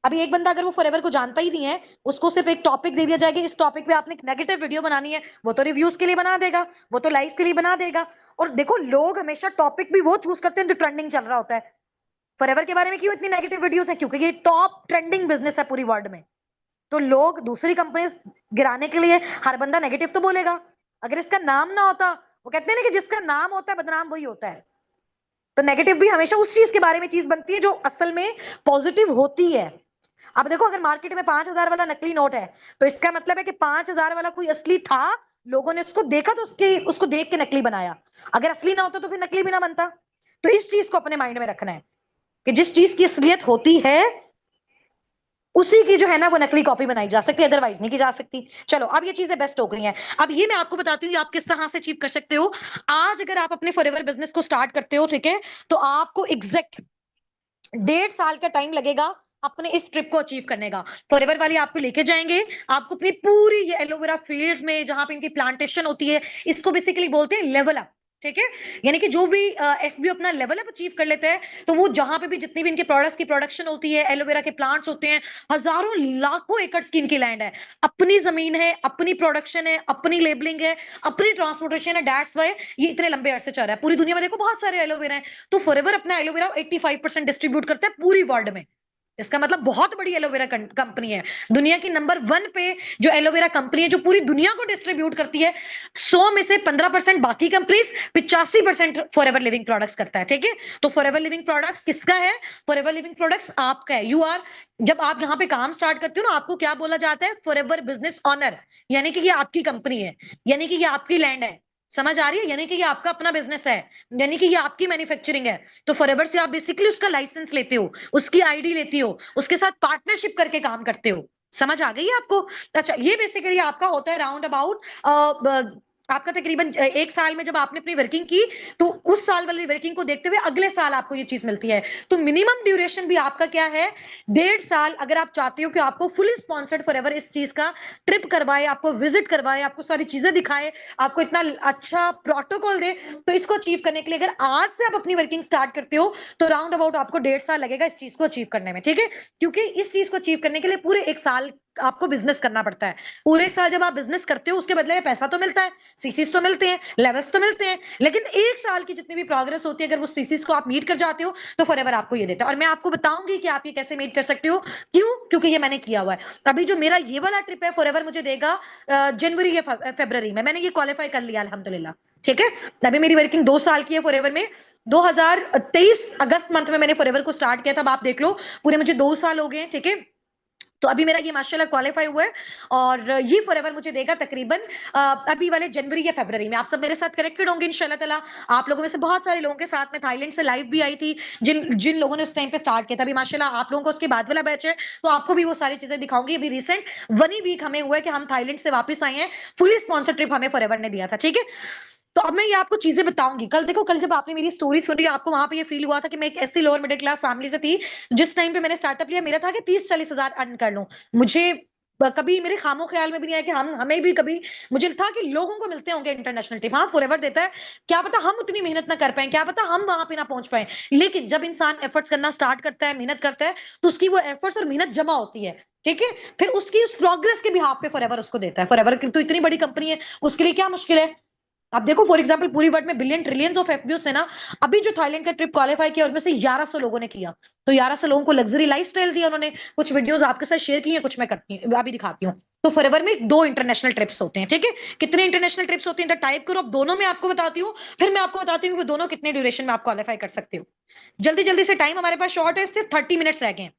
अभी एक बंदा अगर वो फॉरएवर को जानता ही नहीं है, उसको सिर्फ एक टॉपिक दे दिया जाएगा, इस टॉपिक पे आपने एक नेगेटिव वीडियो बनानी है, वो तो रिव्यूज के लिए बना देगा, वो तो लाइक्स के लिए बना देगा। और देखो लोग हमेशा टॉपिक भी वो चूज करते हैं जो ट्रेंडिंग चल रहा होता है। फॉरएवर के बारे में क्यों इतनी नेगेटिव वीडियोस है? क्योंकि ये टॉप ट्रेंडिंग बिजनेस है पूरी वर्ल्ड में। तो लोग दूसरी कंपनी गिराने के लिए हर बंदा नेगेटिव तो बोलेगा। अगर इसका नाम ना होता, वो कहते हैं ना कि जिसका नाम होता है बदनाम वही होता है। तो नेगेटिव भी हमेशा उस चीज के बारे में चीज बनती है जो असल में पॉजिटिव होती है। अब देखो अगर मार्केट में 5,000 वाला नकली नोट है, तो इसका मतलब है कि 5,000 वाला कोई असली था, लोगों ने उसको देखा तो उसको देख के नकली बनाया। अगर असली ना होता तो फिर नकली भी ना बनता। तो इस चीज को अपने माइंड में रखना है कि जिस चीज की असलियत होती है उसी की जो है ना वो नकली कॉपी बनाई जा सकती है, अदरवाइज नहीं की जा सकती। चलो अब ये चीजें बेस्ट हो गई हैं। अब ये मैं आपको बताती हूँ आप किस तरह से अचीव कर सकते हो। आज अगर आप अपने फॉरएवर बिजनेस को स्टार्ट करते हो, ठीक है, तो आपको एग्जैक्ट 1.5 साल का टाइम लगेगा अपने इस ट्रिप को अचीव करने का। फॉरएवर वाले आपको लेके जाएंगे, आपको अपनी पूरी ये एलोवेरा फील्ड्स में जहां पे इनकी प्लांटेशन होती है, इसको बेसिकली बोलते हैं लेवल अप, ठीक है। यानी कि जो भी एफबीओ अपना लेवल अप अचीव कर लेते हैं, तो वो जहां पे भी जितनी भी इनके प्रोडक्ट्स की प्रोडक्शन होती है, एलोवेरा के प्लांट्स होते हैं, हजारों लाखों एकड़ की इनकी लैंड है, अपनी जमीन है, अपनी प्रोडक्शन है, अपनी लेबलिंग है, अपनी ट्रांसपोर्टेशन है। दैट्स वाई ये इतने लंबे अरसे चल रहा है। पूरी दुनिया में देखो बहुत सारे एलोवेरा है, तो फॉरएवर अपना एलोवेरा 85% डिस्ट्रीब्यूट करता है पूरी वर्ल्ड में। इसका मतलब बहुत बड़ी एलोवेरा कंपनी है। दुनिया की नंबर 1 पे जो एलोवेरा कंपनी है, जो पूरी दुनिया को डिस्ट्रीब्यूट करती है। 100 में से 15% बाकी कंपनीज, 85% फॉरएवर लिविंग प्रोडक्ट्स करता है, ठीक है? तो फॉरएवर लिविंग प्रोडक्ट्स किसका है? फॉरएवर लिविंग प्रोडक्ट्स आपका है। यू आर जब आप यहाँ पे काम स्टार्ट करते हो ना, आपको क्या बोला जाता है? फॉरएवर बिजनेस ओनर, यानी कि ये आपकी कंपनी है, यानी कि ये आपकी लैंड है। समझ आ रही है? यानी कि ये आपका अपना बिजनेस है, यानी कि ये आपकी मैन्युफैक्चरिंग है। तो फॉरएवर से आप बेसिकली उसका लाइसेंस लेते हो, उसकी आईडी लेती हो, उसके साथ पार्टनरशिप करके काम करते हो। समझ आ गई है आपको? अच्छा, ये बेसिकली आपका होता है राउंड अबाउट आपका तकरीबन 1 साल में जब आपने अपनी वर्किंग की, तो उस साल वाली वर्किंग को देखते हुए अगले साल आपको ये चीज मिलती है। तो मिनिमम ड्यूरेशन भी आपका क्या है? 1.5 साल। अगर आप चाहते हो कि आपको फुली स्पॉन्सर्ड फॉरएवर इस चीज का ट्रिप करवाए, आपको विजिट करवाए, आपको सारी चीजें दिखाए, आपको इतना अच्छा प्रोटोकॉल दे, तो इसको अचीव करने के लिए अगर आज से आप अपनी वर्किंग स्टार्ट करते हो, तो राउंड अबाउट आपको 1.5 साल लगेगा इस चीज को अचीव करने में, ठीक है? क्योंकि इस चीज को अचीव करने के लिए पूरे 1 साल आपको बिजनेस करना पड़ता है। पूरे 1 साल जब आप बिजनेस करते हो, उसके बदले में पैसा तो मिलता है, सीसीस तो मिलते हैं, लेवल्स तो मिलते हैं, लेकिन 1 साल की जितनी भी प्रोग्रेस होती है, अगर वो सीसीस को आप मीट कर जाते हो, तो फॉरएवर आपको ये देता है। और मैं आपको बताऊंगी कि आप ये कैसे मीट कर सकते हो। क्यों? क्योंकि ये मैंने किया हुआ है। अभी जो मेरा ये वाला ट्रिप है, फॉरएवर मुझे देगा जनवरी या फरवरी में। मैंने ये क्वालिफाई कर लिया अल्हम्दुलिल्लाह, ठीक है? अभी मेरी वर्किंग 2 साल की है फॉरएवर में। 2023 अगस्त मंथ में मैंने फॉरएवर को स्टार्ट किया था। अब आप देख लो, पूरे मुझे 2 साल हो गए हैं, ठीक है? तो अभी मेरा ये माशाल्लाह क्वालिफाई हुआ है, और ये फॉरएवर मुझे देगा तकरीबन अभी वाले जनवरी या फरवरी में। आप सब मेरे साथ कनेक्टेड होंगे इंशाल्लाह ताला। आप लोगों में से बहुत सारे लोगों के साथ में थाईलैंड से लाइव भी आई थी, जिन जिन लोगों ने उस टाइम पे स्टार्ट किया था। अभी माशाल्लाह आप लोगों को उसके बाद वाला बैच है, तो आपको भी वो सारी चीजें दिखाऊंगी। अभी रिसेंट 1 ही वीक हमें हुआ है कि हम थाईलैंड से वापस आए हैं। फुली स्पॉन्सर ट्रिप हमें फॉरएवर ने दिया था, ठीक है? तो अब मैं ये आपको चीजें बताऊंगी। कल देखो, कल जब आपने मेरी स्टोरी सुनी, आपको वहां पे ये फील हुआ था कि मैं एक ऐसी लोअर मिडिल क्लास फैमिली से थी। जिस टाइम पे मैंने स्टार्टअप लिया, मेरा था कि 30-40 हजार अर्न कर लूं। मुझे कभी मेरे खामो ख्याल में भी नहीं आया कि हम हमें भी कभी, मुझे था कि लोगों को मिलते होंगे इंटरनेशनल ट्रिप। हाँ, फॉरएवर देता है, क्या पता हम उतनी मेहनत ना कर पाए, क्या पता हम वहां पे ना पहुंच पाए। लेकिन जब इंसान एफर्ट्स करना स्टार्ट करता है, मेहनत करता है, तो उसकी वो एफर्ट्स और मेहनत जमा होती है, ठीक है? फिर उसकी उस प्रोग्रेस के भी हाथ पे फॉरएवर उसको देता है। फॉरएवर की तो इतनी बड़ी कंपनी है, उसके लिए क्या मुश्किल है? आप देखो, फॉर एग्जांपल पूरी वर्ल्ड में बिलियन ट्रिलियंस ऑफ एफपीओ से ना, अभी जो थाईलैंड का ट्रिप क्वालिफाई किया, उनमें से 1100 लोगों ने किया। तो 1100 लोगों को लग्जरी लाइफस्टाइल दिया उन्होंने। कुछ वीडियोस आपके साथ शेयर की हैं, कुछ मैं करती हूँ, अभी दिखाती हूँ। तो फॉरएवर में 2 इंटरनेशनल ट्रिप्स होते हैं, ठीक है? कितने इंटरनेशनल ट्रिप्स होते हैं, तो टाइप करो। अब दोनों में आपको बताती हूँ, फिर मैं आपको बताती हूँ कि दोनों कितने ड्यूरेशन में आप क्वालिफाई कर सकते हो। जल्दी जल्दी से, टाइम हमारे पास शॉर्ट है, सिर्फ 30 मिनट्स रह गए हैं।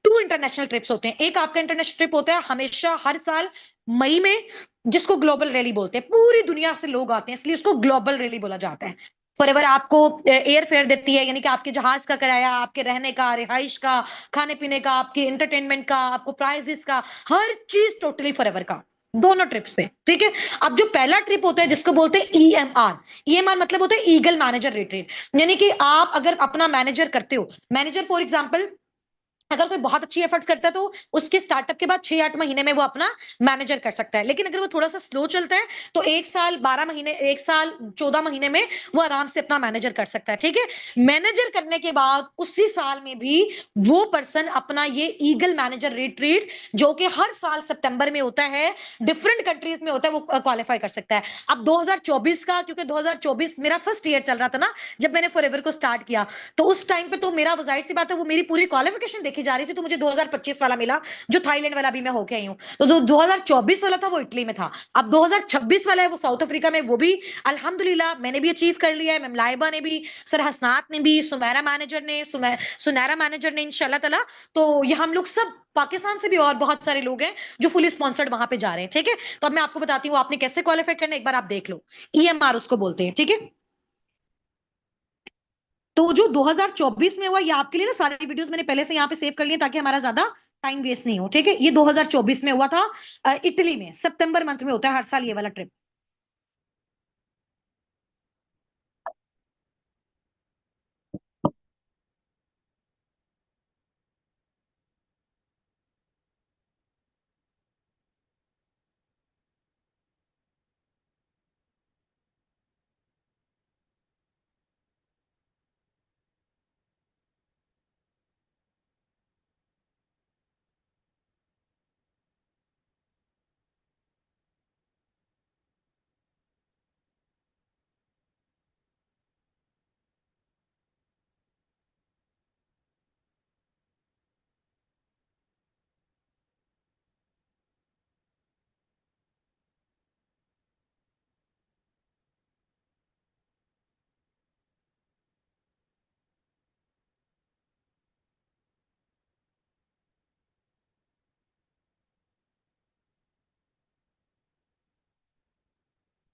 2 इंटरनेशनल ट्रिप्स होते हैं। एक आपका इंटरनेशनल ट्रिप होता है हमेशा हर साल मई में, जिसको ग्लोबल रैली बोलते हैं। पूरी दुनिया से लोग आते हैं, इसलिए उसको ग्लोबल रैली बोला जाता है। फॉरएवर आपको एयर फेयर देती है, यानी कि आपके जहाज का किराया, आपके रहने का, रिहाइश का, खाने पीने का, आपके एंटरटेनमेंट का, आपको प्राइजेस का, हर चीज टोटली फॉरएवर का, दोनों ट्रिप्स पे, ठीक है? अब जो पहला ट्रिप होता है, जिसको बोलते हैं ईएमआर। ईएमआर मतलब होता है ईगल मैनेजर रिट्रीट, यानी कि आप अगर अपना मैनेजर करते हो, मैनेजर फॉर एग्जांपल अगर कोई बहुत अच्छी एफर्ट्स करता है, तो उसके स्टार्टअप के बाद 6-8 महीने में वो अपना मैनेजर कर सकता है। लेकिन अगर वो थोड़ा सा स्लो चलता है, तो 1 साल 12 महीने, 1 साल 14 महीने में वो आराम से अपना मैनेजर कर सकता है, ठीक है? मैनेजर करने के बाद उसी साल में भी वो पर्सन अपना ये ईगल मैनेजर रिट्रीट, जो कि हर साल सितंबर में होता है, डिफरेंट कंट्रीज में होता है, वो क्वालिफाई कर सकता है। अब 2024 का, क्योंकि 2024 मेरा फर्स्ट ईयर चल रहा था ना, जब मैंने फॉरएवर को स्टार्ट किया, तो उस टाइम पे तो मेरा जाहिर सी बात है, वो मेरी पूरी क्वालिफिकेशन देखी जा रही थी, तो मुझे 2025 वाला मिला, जो थाईलैंड वाला भी मैं होके आई हूँ। तो जो 2024 वाला था, वो इटली में था। अब 2026 वाला है, वो साउथ अफ्रीका में, वो भी अल्हम्दुलिल्लाह मैंने भी अचीव कर लिया है, मैम लाइबा ने भी, सर हसनात ने भी, सुनैरा मैनेजर ने, इंशाल्लाह ताला। तो ये हम लोग सब पाकिस्तान से भी और बहुत सारे लोग हैं जो फुली स्पॉन्सर्ड वहां पे जा रहे हैं, ठीक है? तो अब मैं आपको बताती हूँ आपने कैसे क्वालिफाई करना है, एक बार आप देख लो। ईएमआर उसको बोलते हैं, ठीक है? तो जो 2024 में हुआ, ये आपके लिए ना सारी वीडियोस मैंने पहले से यहाँ पे सेव कर ली है, ताकि हमारा ज्यादा टाइम वेस्ट नहीं हो, ठीक है? ये 2024 में हुआ था, इटली में, सितंबर मंथ में होता है हर साल ये वाला ट्रिप।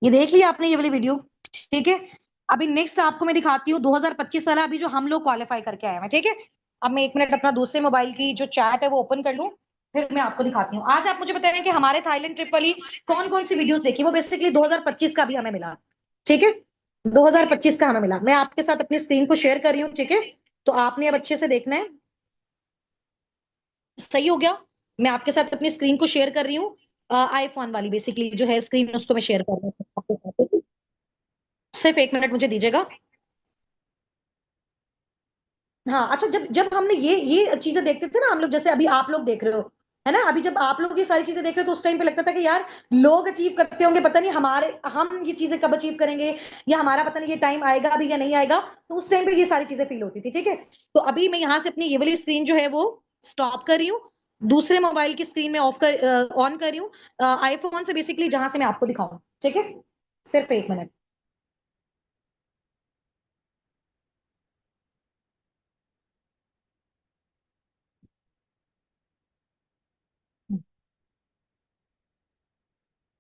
ये देख लिया आपने ये वाली वीडियो, ठीक है। अभी नेक्स्ट आपको मैं दिखाती हूँ 2025 वाला, अभी जो हम लोग क्वालिफाई करके आए हैं, ठीक है। अब मैं 1 मिनट अपना दूसरे मोबाइल की जो चैट है वो ओपन कर लूं, फिर मैं आपको दिखाती हूँ। आज आप मुझे बताएं कि हमारे थाईलैंड ट्रिप वाली कौन कौन सी वीडियोस देखी, वो बेसिकली 2025 का भी हमें मिला, ठीक है। 2025 का हमें मिला, मैं आपके साथ अपनी स्क्रीन को शेयर कर रही हूँ, ठीक है। तो आपने अब अच्छे से देखना है। सही हो गया। मैं आपके साथ अपनी स्क्रीन को शेयर कर रही हूँ, आईफोन वाली बेसिकली जो है स्क्रीन, उसको मैं शेयर कर रही हूँ आपके साथ। सिर्फ 1 मिनट मुझे दीजिएगा। हाँ अच्छा, जब जब हमने ये चीजें देखते थे ना हम लोग, जैसे अभी आप लोग देख रहे हो, है ना, अभी जब आप लोग ये सारी चीजें देख रहे हो तो उस टाइम पे लगता था कि यार लोग अचीव करते होंगे, पता नहीं हमारे हम ये चीजें कब अचीव करेंगे, या हमारा पता नहीं ये टाइम आएगा अभी या नहीं आएगा। तो उस टाइम पे ये सारी चीजें फील होती थी, ठीक है। तो अभी मैं यहाँ से अपनी ये वाली स्क्रीन जो है वो स्टॉप कर रही हूँ, दूसरे मोबाइल की स्क्रीन में ऑन कर रही हूँ, आईफोन से बेसिकली, जहां से मैं आपको दिखाऊं, ठीक है। सिर्फ 1 मिनट।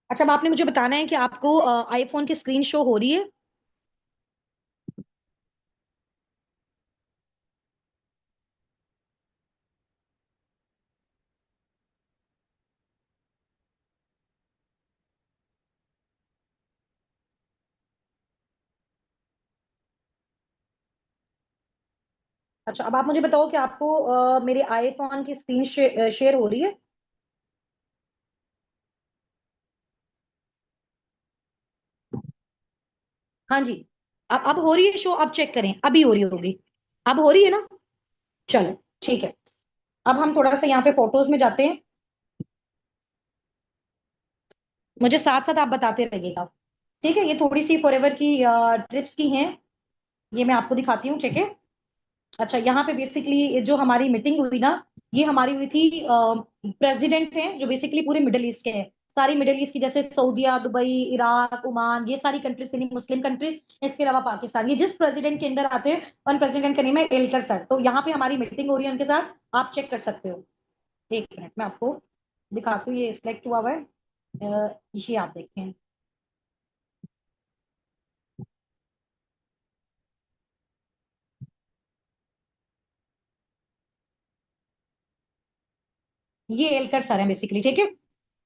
अच्छा, अब आपने मुझे बताना है कि आपको आईफोन की स्क्रीन शो हो रही है। अच्छा, अब आप मुझे बताओ कि आपको मेरे आईफोन की स्क्रीन शेयर हो रही है। हाँ जी। अब हो रही है शो, अब चेक करें, अभी हो रही होगी। अब हो रही है ना। चलो ठीक है। अब हम थोड़ा सा यहाँ पे फोटोज में जाते हैं, मुझे साथ साथ आप बताते रहिएगा, ठीक है। ये थोड़ी सी फॉरएवर की ट्रिप्स की हैं, ये मैं आपको दिखाती हूँ, ठीक है। अच्छा, यहाँ पे बेसिकली जो हमारी मीटिंग हुई ना, ये हमारी हुई थी, प्रेसिडेंट हैं जो बेसिकली पूरे मिडिल ईस्ट के हैं, सारी मिडिल ईस्ट की, जैसे सऊदीया, दुबई, इराक, ओमान, ये सारी कंट्रीज, यानी मुस्लिम कंट्रीज, इसके अलावा पाकिस्तान, ये जिस प्रेसिडेंट के अंदर आते हैं उन प्रेसिडेंट का नेम है एलकर सर। तो यहाँ पे हमारी मीटिंग हो रही है उनके साथ, आप चेक कर सकते हो। 1 मिनट मैं आपको दिखाती हूँ, ये सिलेक्ट हुआ हुआ है, ये आप देखें। ये एलकर सर है बेसिकली, ठीक है।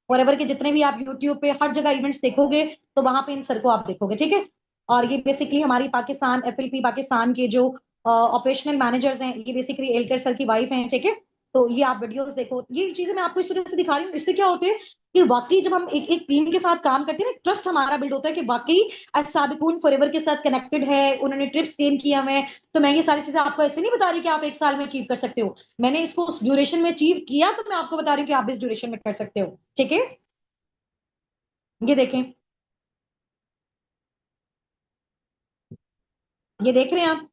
फॉर एवर के जितने भी आप यूट्यूब पे हर जगह इवेंट्स देखोगे, तो वहां पे इन सर को आप देखोगे, ठीक है। और ये बेसिकली हमारी पाकिस्तान, एफएलपी पाकिस्तान के जो ऑपरेशनल मैनेजर्स हैं, ये बेसिकली एलकर सर की वाइफ हैं, ठीक है। तो ये आप वीडियोस देखो, ये चीजें मैं आपको इस वजह से दिखा रही हूँ, इससे क्या होते हैं कि वाकई जब हम एक एक टीम के साथ काम करते हैं ना, ट्रस्ट हमारा बिल्ड होता है कि वाकई आज साबिकून फॉरएवर के साथ कनेक्टेड है, उन्होंने ट्रिप्स क्लेम किया हुए हैं। तो मैं ये सारी चीजें आपको ऐसे नहीं बता रही कि आप 1 साल में अचीव कर सकते हो, मैंने इसको उस ड्यूरेशन में अचीव किया, तो मैं आपको बता रही हूँ कि आप इस ड्यूरेशन में कर सकते हो, ठीक है। ये देखें, ये देख रहे हैं आप,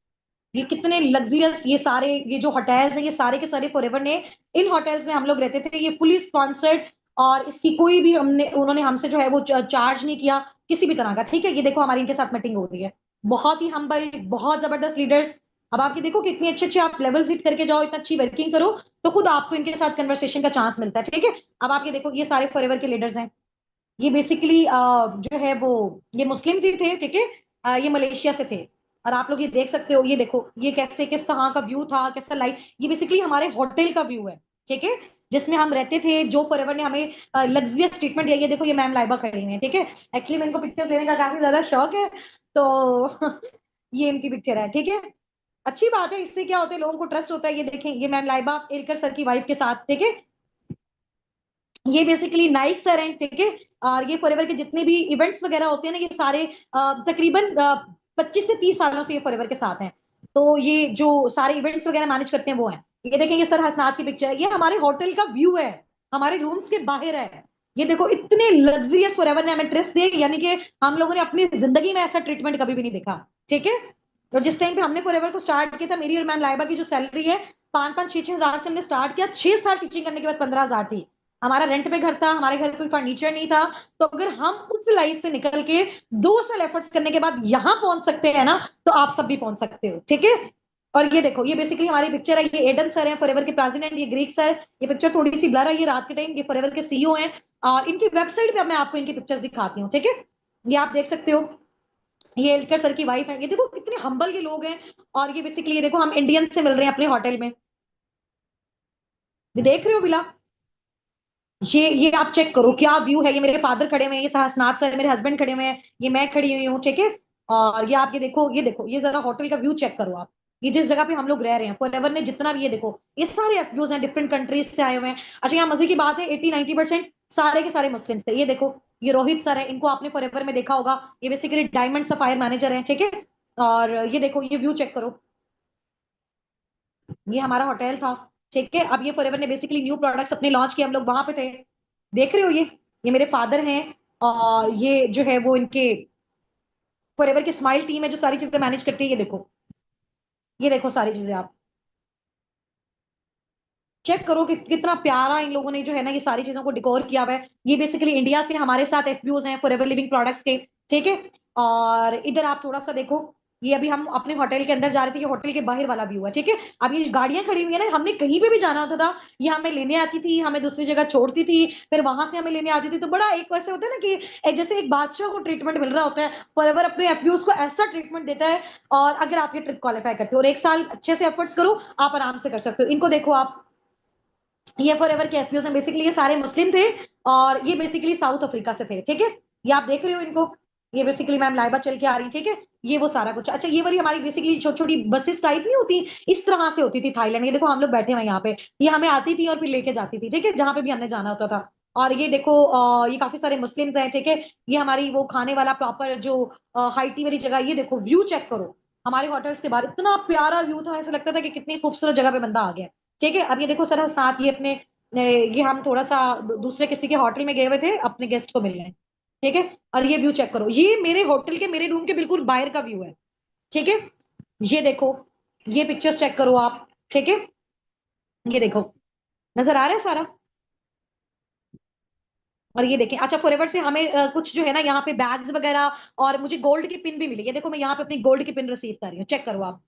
ये कितने लग्जरियस, ये सारे, ये जो होटल्स हैं, ये सारे के सारे फॉरएवर ने, इन होटल्स में हम लोग रहते थे, ये फुली स्पॉन्सर्ड, और इसकी कोई भी हमने, उन्होंने हमसे जो है वो चार्ज नहीं किया किसी भी तरह का, ठीक है। ये देखो हमारी इनके साथ मीटिंग हो रही है, बहुत ही हम्बल, बहुत जबरदस्त लीडर्स। अब आप ये देखो कि इतने अच्छे अच्छे आप लेवल्स हिट करके जाओ, इतना अच्छी वर्किंग करो, तो खुद आपको इनके साथ कन्वर्सेशन का चांस मिलता है, ठीक है। अब आप ये देखो, ये सारे फॉरएवर के लीडर्स हैं, ये बेसिकली जो है वो, ये मुस्लिम्स ही थे, ठीक है। ये मलेशिया से थे, और आप लोग ये देख सकते हो, ये देखो ये कैसे, किस तरह का व्यू था, कैसा लाइट, ये बेसिकली हमारे होटल का व्यू है, ठीक है, जिसमें हम रहते थे, जो फॉरएवर ने हमें लग्जरियस ट्रीटमेंट दिया। ये देखो, ये मैम लाइबा खड़ी हुई है, ठीक है। एक्चुअली मैं इनको पिक्चर्स लेने का काफी ज्यादा शौक है, तो ये इनकी पिक्चर है, ठीक है। अच्छी बात है, इससे क्या होता है, लोगों को ट्रस्ट होता है। ये देखें, ये मैम लाइबा एलकर सर की वाइफ के साथ, ठीक है। ये बेसिकली नाइक सर हैं, ठीक है। और ये फॉरएवर के जितने भी इवेंट्स वगैरह होते हैं ना, ये सारे तकरीबन 25 से 30 सालों से ये फॉरएवर के साथ हैं। तो ये जो सारे इवेंट्स वगैरह मैनेज करते हैं वो हैं। ये देखेंगे सर हसनात की पिक्चर है, ये हमारे होटल का व्यू है, हमारे रूम्स के बाहर है। ये देखो, इतने लग्जरियस फॉरएवर ने हमें ट्रिप्स दिए, यानी कि हम लोगों ने अपनी जिंदगी में ऐसा ट्रीटमेंट कभी भी नहीं देखा, ठीक है। तो जिस टाइम पे हमने फॉरएवर को स्टार्ट किया था, मेरी और मैम लाइबा की जो सैलरी है 5-5 6-6 हजार से हमने स्टार्ट किया, 6 साल टीचिंग करने के बाद 15 हजार थी। हमारा रेंट पे घर था, हमारे घर कोई फर्नीचर नहीं था। तो अगर हम उस लाइफ से निकल के 2 साल एफर्ट्स करने के बाद यहाँ पहुंच सकते हैं ना, तो आप सब भी पहुंच सकते हो, ठीक है। और ये देखो, ये बेसिकली हमारी पिक्चर है, ये एडन सर है फॉरएवर के प्रेसिडेंट, ये ग्रीक सर। ये पिक्चर थोड़ी सी ब्लर है, ये रात के टाइम, ये फॉरएवर के सीईओ हैं। और इनकी वेबसाइट पे अब मैं आपको इनकी पिक्चर्स दिखाती हूँ, ठीक है। ये आप देख सकते हो, ये एलकर सर की वाइफ है। ये देखो कितने हम्बल ये लोग हैं। और ये बेसिकली ये देखो हम इंडियन से मिल रहे हैं अपने होटल में। ये देख रहे हो बिला, ये आप चेक करो क्या व्यू है। ये मेरे फादर खड़े हुए हैं, ये सहसनाथ सर मेरे हस्बैंड खड़े हुए हैं, ये मैं खड़ी हुई हूँ, ठीक है। और ये आप ये देखो, ये देखो, ये जरा होटल का व्यू चेक करो आप। ये जिस जगह पे हम लोग रह रहे हैं फॉरएवर ने जितना भी, ये देखो ये सारे एफब्यूज हैं, डिफरेंट कंट्रीज से आए हुए हैं। अच्छा यहाँ मजे की बात है, 80-90% सारे के सारे मुस्लिम थे। ये देखो ये रोहित सर है, इनको आपने फॉरएवर में देखा होगा। ये बेसिकली डायमंड सफायर मैनेजर है, ठीक है। और ये देखो ये व्यू चेक करो, ये हमारा होटल था, ठीक है। अब ये फॉरएवर ने बेसिकली न्यू प्रोडक्ट्स अपने लॉन्च किए, हम लोग वहां पे थे। देख रहे हो ये मेरे फादर हैं। और ये जो है वो इनके फॉरएवर की स्माइल टीम है जो सारी चीजें मैनेज करती है। ये देखो सारी चीजें आप चेक करो कि कितना प्यारा इन लोगों ने जो है ना ये सारी चीजों को डिकोर किया हुआ है। ये बेसिकली इंडिया से हमारे साथ एफपीओज हैं फॉरएवर लिविंग प्रोडक्ट्स के, ठीक है। और इधर आप थोड़ा सा देखो, ये अभी हम अपने होटल के अंदर जा रहे थे, ये होटल के बाहर वाला व्यू है, ठीक है। अब ये गाड़ियां खड़ी हुई है ना, हमने कहीं पे भी जाना होता था, ये हमें लेने आती थी, हमें दूसरी जगह छोड़ती थी, फिर वहां से हमें लेने आती थी। तो बड़ा एक वैसे होता है ना कि जैसे एक बादशाह को ट्रीटमेंट मिल रहा होता है, फॉरएवर अपने एफपीओज को ऐसा ट्रीटमेंट देता है। और अगर आप ये ट्रिप क्वालिफाई करते हो और एक साल अच्छे से एफर्ट्स करो, आप आराम से कर सकते हो। इनको देखो आप, ये फॉरएवर के एफपीओ हैं, बेसिकली ये सारे मुस्लिम थे। और ये बेसिकली साउथ अफ्रीका से थे, ठीक है। ये आप देख रहे हो इनको, ये बेसिकली मैम लाइबा चल के आ रही, ठीक है। ये वो सारा कुछ, अच्छा ये वाली हमारी बेसिकली छोटी छोटी बसेस टाइप नहीं होती, इस तरह से होती थी थाईलैंड। ये देखो हम लोग बैठे हुए हैं यहाँ पे, ये हमें आती थी और फिर लेके जाती थी, ठीक है, जहां पे भी हमने जाना होता था। और ये देखो ये काफी सारे मुस्लिम्स हैं, ठीक है। ये हमारी वो खाने वाला प्रॉपर जो हाईटी वाली जगह, ये देखो व्यू चेक करो। हमारे होटल्स के बाहर इतना प्यारा व्यू था, ऐसा लगता था कि कितनी खूबसूरत जगह पे बंदा आ गया, ठीक है। अब ये देखो सर साथ ये अपने ये हम थोड़ा सा दूसरे किसी के होटल में गए हुए थे अपने गेस्ट को मिलने, ठीक है। और ये व्यू चेक करो, ये मेरे होटल के मेरे रूम के बिल्कुल बाहर का व्यू है, ठीक है। ये देखो, ये पिक्चर्स चेक करो आप, ठीक है। ये देखो नजर आ रहा है सारा। और ये देखें, अच्छा फॉरएवर से हमें कुछ जो है ना यहाँ पे बैग्स वगैरह और मुझे गोल्ड की पिन भी मिली। ये देखो मैं यहाँ पे अपनी गोल्ड की पिन रिसीव कर रही हूँ, चेक करो आप।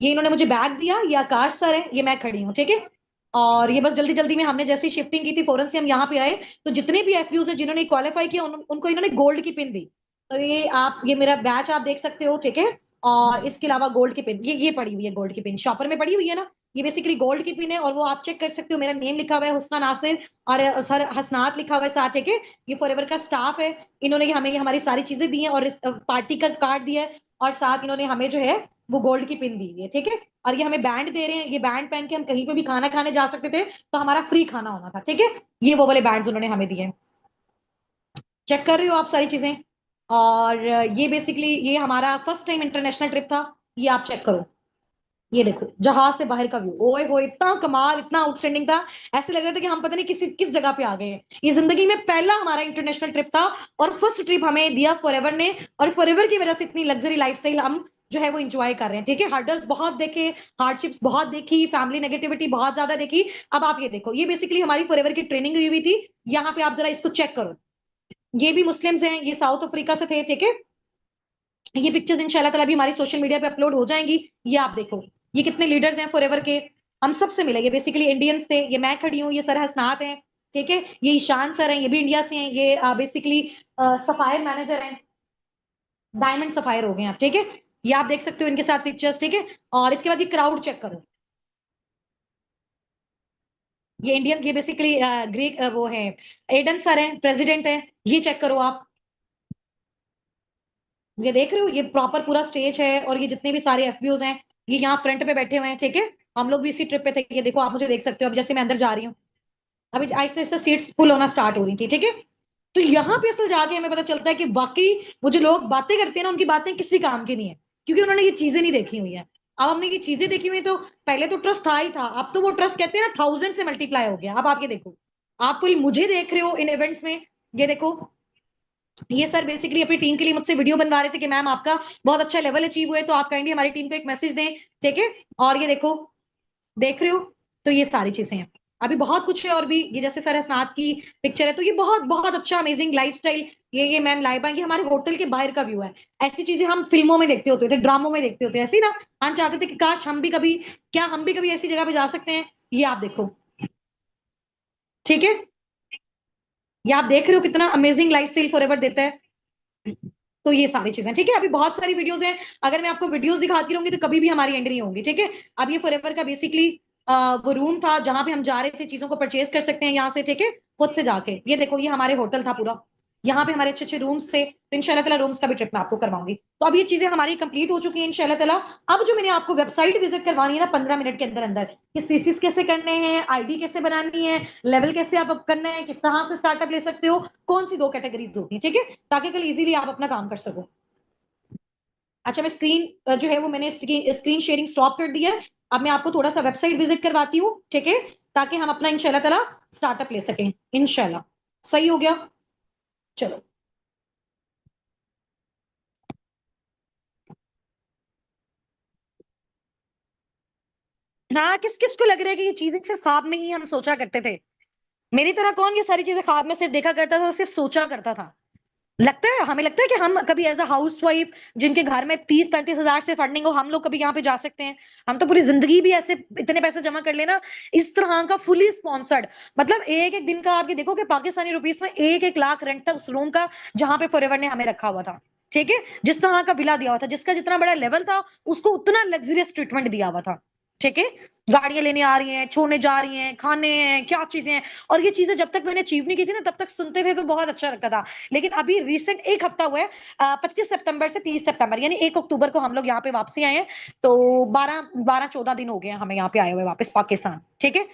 ये इन्होंने मुझे बैग दिया, ये आकाश सर है, ये मैं खड़ी हूँ, ठीक है। और ये बस जल्दी जल्दी में हमने जैसी शिफ्टिंग की थी फौरन से हम यहाँ पे आए। तो जितने भी एफपीयूज हैं जिन्होंने क्वालिफाई किया उनको इन्होंने गोल्ड की पिन दी। तो ये आप, ये मेरा बैच आप देख सकते हो, ठीक है। और इसके अलावा गोल्ड की पिन, ये पड़ी हुई है, गोल्ड की पिन शॉपर में पड़ी हुई है ना। ये बेसिकली गोल्ड की पिन है और वो आप चेक कर सकते हो, मेरा नेम लिखा हुआ है हुस्ना नासिर और सर हसनात लिखा हुआ है साथ, ठीक है। ये फॉरएवर का स्टाफ है, इन्होंने हमें हमारी सारी चीजें दी हैं और इस पार्टी का कार्ड दिया है। और साथ इन्होंने हमें जो है वो गोल्ड की पिन दी है, ठीक है। और ये हमें बैंड दे रहे हैं, ये बैंड पहन के हम कहीं पे भी खाना खाने जा सकते थे, तो हमारा फ्री खाना होना था, ठीक है। ये वो वाले बैंड्स उन्होंने हमें दिए। चेक कर रहे हो आप सारी चीजें। और ये बेसिकली ये हमारा फर्स्ट टाइम इंटरनेशनल ट्रिप था। ये आप चेक करो, ये देखो जहाज से बाहर का व्यू, ओए हो इतना कमाल, इतना आउटस्टैंडिंग था। ऐसे लग रहा था कि हम पता नहीं किस जगह पे आ गए हैं। ये जिंदगी में पहला हमारा इंटरनेशनल ट्रिप था और फर्स्ट ट्रिप हमें दिया फॉरएवर ने। और फॉरएवर की वजह से इतनी लग्जरी लाइफस्टाइल हम जो है वो इंजॉय कर रहे हैं, ठीक है। हर्डल्स बहुत देखे, हार्डशिप्स बहुत देखी, फैमिली नेगेटिविटी बहुत ज्यादा देखी। अब आप ये देखो, ये बेसिकली हमारी फॉरएवर की ट्रेनिंग हुई हुई थी। यहाँ पे आप जरा इसको चेक करो, ये भी मुस्लिम्स हैं, ये साउथ अफ्रीका से थे, ठीक है। ये पिक्चर्स इंशाल्लाह ताला भी हमारी सोशल मीडिया पे अपलोड हो जाएंगी। ये आप देखो, ये कितने लीडर्स हैं फॉरएवर के, हम सबसे मिले। ये बेसिकली इंडियंस थे, ये मैं खड़ी हूँ, ये सर हसनात हैं, ठीक है। ये ईशान सर हैं, ये भी इंडिया से हैं, ये बेसिकली सफायर मैनेजर हैं, डायमंड सफायर हो गए आप, ठीक है। ये आप देख सकते हो इनके साथ पिक्चर्स, ठीक है। और इसके बाद ये क्राउड चेक करो, ये इंडियन, ये बेसिकली ग्रीक वो है, एडन सर हैं, प्रेसिडेंट हैं। ये चेक करो आप, ये देख रहे हो, ये प्रॉपर पूरा स्टेज है और ये जितने भी सारे एफबीओज हैं ये यहाँ फ्रंट पे बैठे हुए हैं, ठीक है। हम लोग भी इसी ट्रिप पे थे। ये देखो आप मुझे देख सकते हो, अब जैसे मैं अंदर जा रही हूँ, अभी आहिस्ता आहिस्ता सीट्स फुल होना स्टार्ट हो रही थी, ठीक है। तो यहाँ पे असल जाके हमें पता चलता है कि बाकी वो जो लोग बातें करते हैं ना उनकी बातें किसी काम की नहीं है, क्योंकि उन्होंने ये चीजें नहीं देखी हुई है। अब हमने ये चीजें देखी हुई तो पहले तो ट्रस्ट था ही था, अब तो वो ट्रस्ट कहते हैं ना 1000 से मल्टीप्लाई हो गया। अब आप ये देखो, आप फुल मुझे देख रहे हो इन इवेंट्स में। ये देखो, ये सर बेसिकली अपनी टीम के लिए मुझसे वीडियो बनवा रहे थे कि मैम आपका बहुत अच्छा लेवल अचीव हुआ है, तो आप काइंडली हमारी टीम को एक मैसेज दें, ठीक है। और ये देखो, देख रहे हो, तो ये सारी चीजें हैं। अभी बहुत कुछ है और भी, ये जैसे सर हसनाथ की पिक्चर है, तो ये बहुत बहुत अच्छा अमेजिंग लाइफस्टाइल। ये मैम लाइबा, ये हमारे होटल के बाहर का व्यू है। ऐसी चीजें हम फिल्मों में देखते होते थे, ड्रामों में देखते होते, ऐसी ना हम चाहते थे कि काश हम भी कभी, क्या हम भी कभी ऐसी जगह पे जा सकते हैं। ये आप देखो, ठीक है। ये आप देख रहे हो कितना अमेजिंग लाइफस्टाइल फॉरएवर देता है। तो ये सारी चीजें, ठीक है। अभी बहुत सारी वीडियोस हैं, अगर मैं आपको वीडियोस दिखाती रहूंगी तो कभी भी हमारी एंड नहीं होंगी, ठीक है। अब ये फॉरएवर का बेसिकली वो रूम था जहां पे हम जा रहे थे, चीजों को परचेज कर सकते हैं यहाँ से, ठीक है, खुद से जाके। ये देखो, ये हमारे होटल था पूरा, यहाँ पे हमारे अच्छे अच्छे रूम्स थे। तो इंशाल्लाह ताला रूम्स का भी ट्रिप मैं आपको करवाऊंगी। तो अब ये चीजें हमारी कंप्लीट हो चुकी हैं इंशाल्लाह ताला। अब जो मैंने आपको वेबसाइट विजिट करवानी है ना 15 मिनट के अंदर अंदर, कि सीसीस कैसे करने हैं, आईडी कैसे बनानी है, लेवल कैसे आप अप करना है, किस तरह से स्टार्टअप ले सकते हो, कौन सी 2 कैटेगरीज होती है, ठीक है, ताकि कल इजीली आप अपना काम कर सको। अच्छा, मैं स्क्रीन जो है वो मैंने स्क्रीन शेयरिंग स्टॉप कर दिया है। अब मैं आपको थोड़ा सा वेबसाइट विजिट करवाती हूँ, ठीक है, ताकि हम अपना इंशाल्लाह ताला स्टार्टअप ले सकें। इंशाल्लाह सही हो गया। चलो, हाँ, किस किस को लग रहा है कि ये चीजें सिर्फ ख्वाब में ही हम सोचा करते थे? मेरी तरह कौन ये सारी चीजें ख्वाब में सिर्फ देखा करता था और सिर्फ सोचा करता था? लगता है, हमें लगता है कि हम कभी एज अ हाउस वाइफ जिनके घर में 30-35 हजार से फंडिंग हो, हम लोग कभी यहाँ पे जा सकते हैं? हम तो पूरी जिंदगी भी ऐसे इतने पैसे जमा कर लेना, इस तरह का फुली स्पॉन्सर्ड, मतलब एक एक दिन का आप ये देखो कि पाकिस्तानी रुपीस में 1-1 लाख रेंट था उस रूम का जहां पे फॉरएवर ने हमें रखा हुआ था, ठीक है। जिस तरह का विला दिया हुआ था, जिसका जितना बड़ा लेवल था, उसको उतना लग्जरियस ट्रीटमेंट दिया हुआ था, ठीक है। गाड़ियां लेने आ रही हैं, छोड़ने जा रही हैं, खाने हैं, क्या चीजें हैं। और ये चीजें जब तक मैंने अचीव नहीं की थी ना, तब तक सुनते थे तो बहुत अच्छा लगता था। लेकिन अभी रिसेंट 1 हफ्ता हुआ है, 25 सितंबर से 30 सितंबर, यानी 1 अक्टूबर को हम लोग यहाँ पे वापसी आए हैं। तो 12-14 दिन हो गए हैं हमें यहाँ पे आए हुए वापस पाकिस्तान, ठीक है।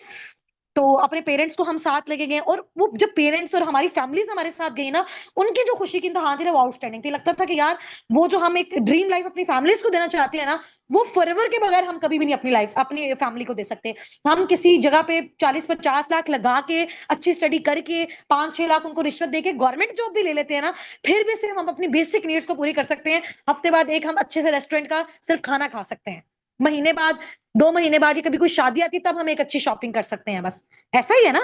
तो अपने पेरेंट्स को हम साथ लेके गए, और वो जब पेरेंट्स और हमारी फैमिलीज हमारे साथ गई ना, उनकी जो खुशी की इंतहा थी ना, वो आउटस्टैंडिंग थी। लगता था कि यार, वो जो हम एक ड्रीम लाइफ अपनी फैमिलीज को देना चाहते हैं ना, वो फॉरएवर के बगैर हम कभी भी नहीं अपनी लाइफ अपनी फैमिली को दे सकते। हम किसी जगह पे 40-50 लाख लगा के, अच्छी स्टडी करके, 5-6 लाख उनको रिश्वत देके गवर्नमेंट जॉब भी ले लेते हैं ना, फिर भी सिर्फ हम अपनी बेसिक नीड्स को पूरी कर सकते हैं। हफ्ते बाद एक हम अच्छे से रेस्टोरेंट का सिर्फ खाना खा सकते हैं। महीने बाद, 2 महीने बाद, ये कभी कोई शादी आती तब हम एक अच्छी शॉपिंग कर सकते हैं, बस। ऐसा ही है ना?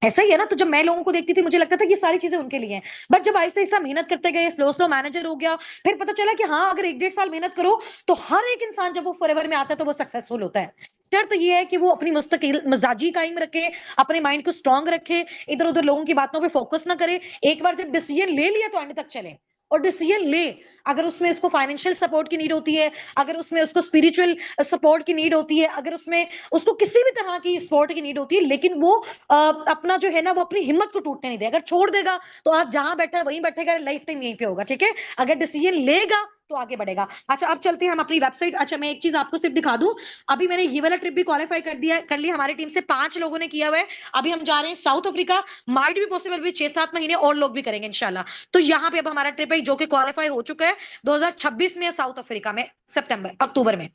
ऐसा ही है ना? तो जब मैं लोगों को देखती थी, मुझे लगता था कि ये सारी चीजें उनके लिए हैं। बट जब आहिस्ता आहिस्ता मेहनत करते गए, स्लो स्लो मैनेजर हो गया, फिर पता चला कि हाँ, अगर 1-1.5 साल मेहनत करो तो हर एक इंसान जब वो फॉरएवर में आता है तो वो सक्सेसफुल होता है। शर्त ये है कि वो अपनी मुस्तकिल मिजाजी कायम रखे, अपने माइंड को स्ट्रांग रखे, इधर उधर लोगों की बातों पे फोकस ना करे। एक बार जब डिसीजन ले लिया तो एंड तक चले। और डिसीजन ले, अगर उसमें उसको फाइनेंशियल सपोर्ट की नीड होती है, अगर उसमें उसको स्पिरिचुअल सपोर्ट की नीड होती है, अगर उसमें उसको किसी भी तरह की सपोर्ट की नीड होती है, लेकिन वो अपना जो है ना, वो अपनी हिम्मत को टूटने नहीं दे। अगर छोड़ देगा तो आज जहां बैठा है वहीं बैठेगा, लाइफ टाइम यहीं पे होगा, ठीक है। अगर डिसीजन लेगा तो आगे बढ़ेगा। अच्छा, अब चलते हैं हम अपनी वेबसाइट। अच्छा, मैं एक चीज आपको सिर्फ दिखा दूं, अभी मैंने ये वाला ट्रिप भी क्वालिफाई कर लिया, हमारी टीम से 5 लोगों ने किया हुआ है। अभी हम जा रहे हैं साउथ अफ्रीका, माइट भी पॉसिबल भी 6-7 महीने और लोग भी करेंगे इंशाल्लाह। तो यहाँ पे अब हमारा ट्रिप है जो कि क्वालिफाई हो चुका है, 2026 में, साउथ अफ्रीका में, सितंबर अक्टूबर में।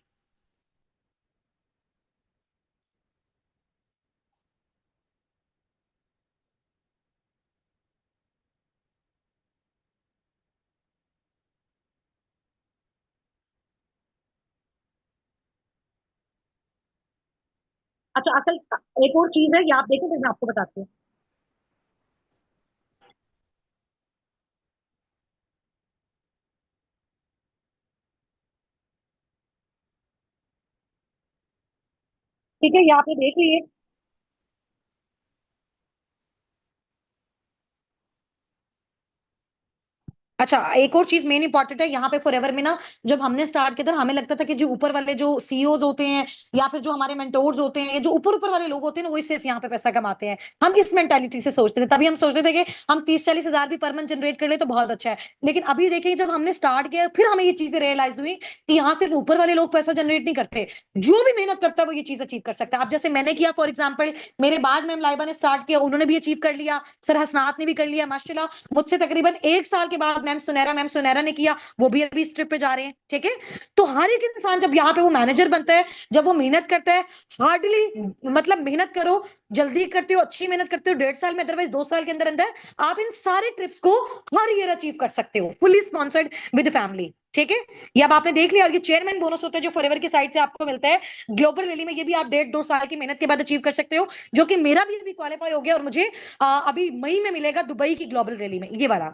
अच्छा, असल एक और चीज है, ये आप देखें, फिर मैं आपको बताती हूँ। ठीक है, ये आपने देख लिए। अच्छा, एक और चीज मेन इंपॉर्टेंट है यहाँ पे फॉरएवर में ना, जब हमने स्टार्ट किया था ना, हमें लगता था कि जो ऊपर वाले जो सीईओज होते हैं, या फिर जो हमारे मेंटोर्स होते हैं, या जो ऊपर ऊपर वाले लोग होते हैं ना, वही सिर्फ यहाँ पे पैसा कमाते हैं। हम इस मेंटालिटी से सोचते थे, तभी हम सोचते थे कि हम 30-40 हजार भी पर मंथ जनरेट कर ले तो बहुत अच्छा है। लेकिन अभी देखिए, जब हमने स्टार्ट किया, फिर हमें ये चीजें रियलाइज हुई कि यहाँ सिर्फ ऊपर वाले लोग पैसा जनरेट नहीं करते, जो भी मेहनत करता है वो ये चीज अचीव कर सकता है। अब जैसे मैंने किया, फॉर एग्जाम्पल, मेरे बाद मैम लाइबा ने स्टार्ट किया, उन्होंने भी अचीव कर लिया, सर हसनात ने भी कर लिया माशाल्लाह। मुझसे तकरीबन 1 साल के बाद मैम सुनैरा ने किया, वो भी अभी इस ट्रिप पे जा रहे हैं, ठीक है। तो हर एक इंसान जब यहाँ पे वो मैनेजर बनता है, जब वो मेहनत करता है, हार्डली, मतलब मेहनत करो, जल्दी करते हो, अच्छी मेहनत करते हो, 1.5 साल में, अदरवाइज 2 साल के अंदर अंदर आप इन सारे ट्रिप्स को हर ईयर अचीव कर सकते हो, फुली स्पॉन्सर्ड विद फैमिली, ठीक है। ये अब आपने देख लिया। और ये चेयरमैन बोनस होता है जो फॉरएवर की साइड से आपको मिलता है ग्लोबल रैली में, ये भी आप 1.5-2 साल की मेहनत के बाद अचीव कर सकते हो, जो कि मेरा भी अभी क्वालिफाई हो गया, और मुझे अभी मई में मिलेगा दुबई की ग्लोबल रैली में, ये वाला।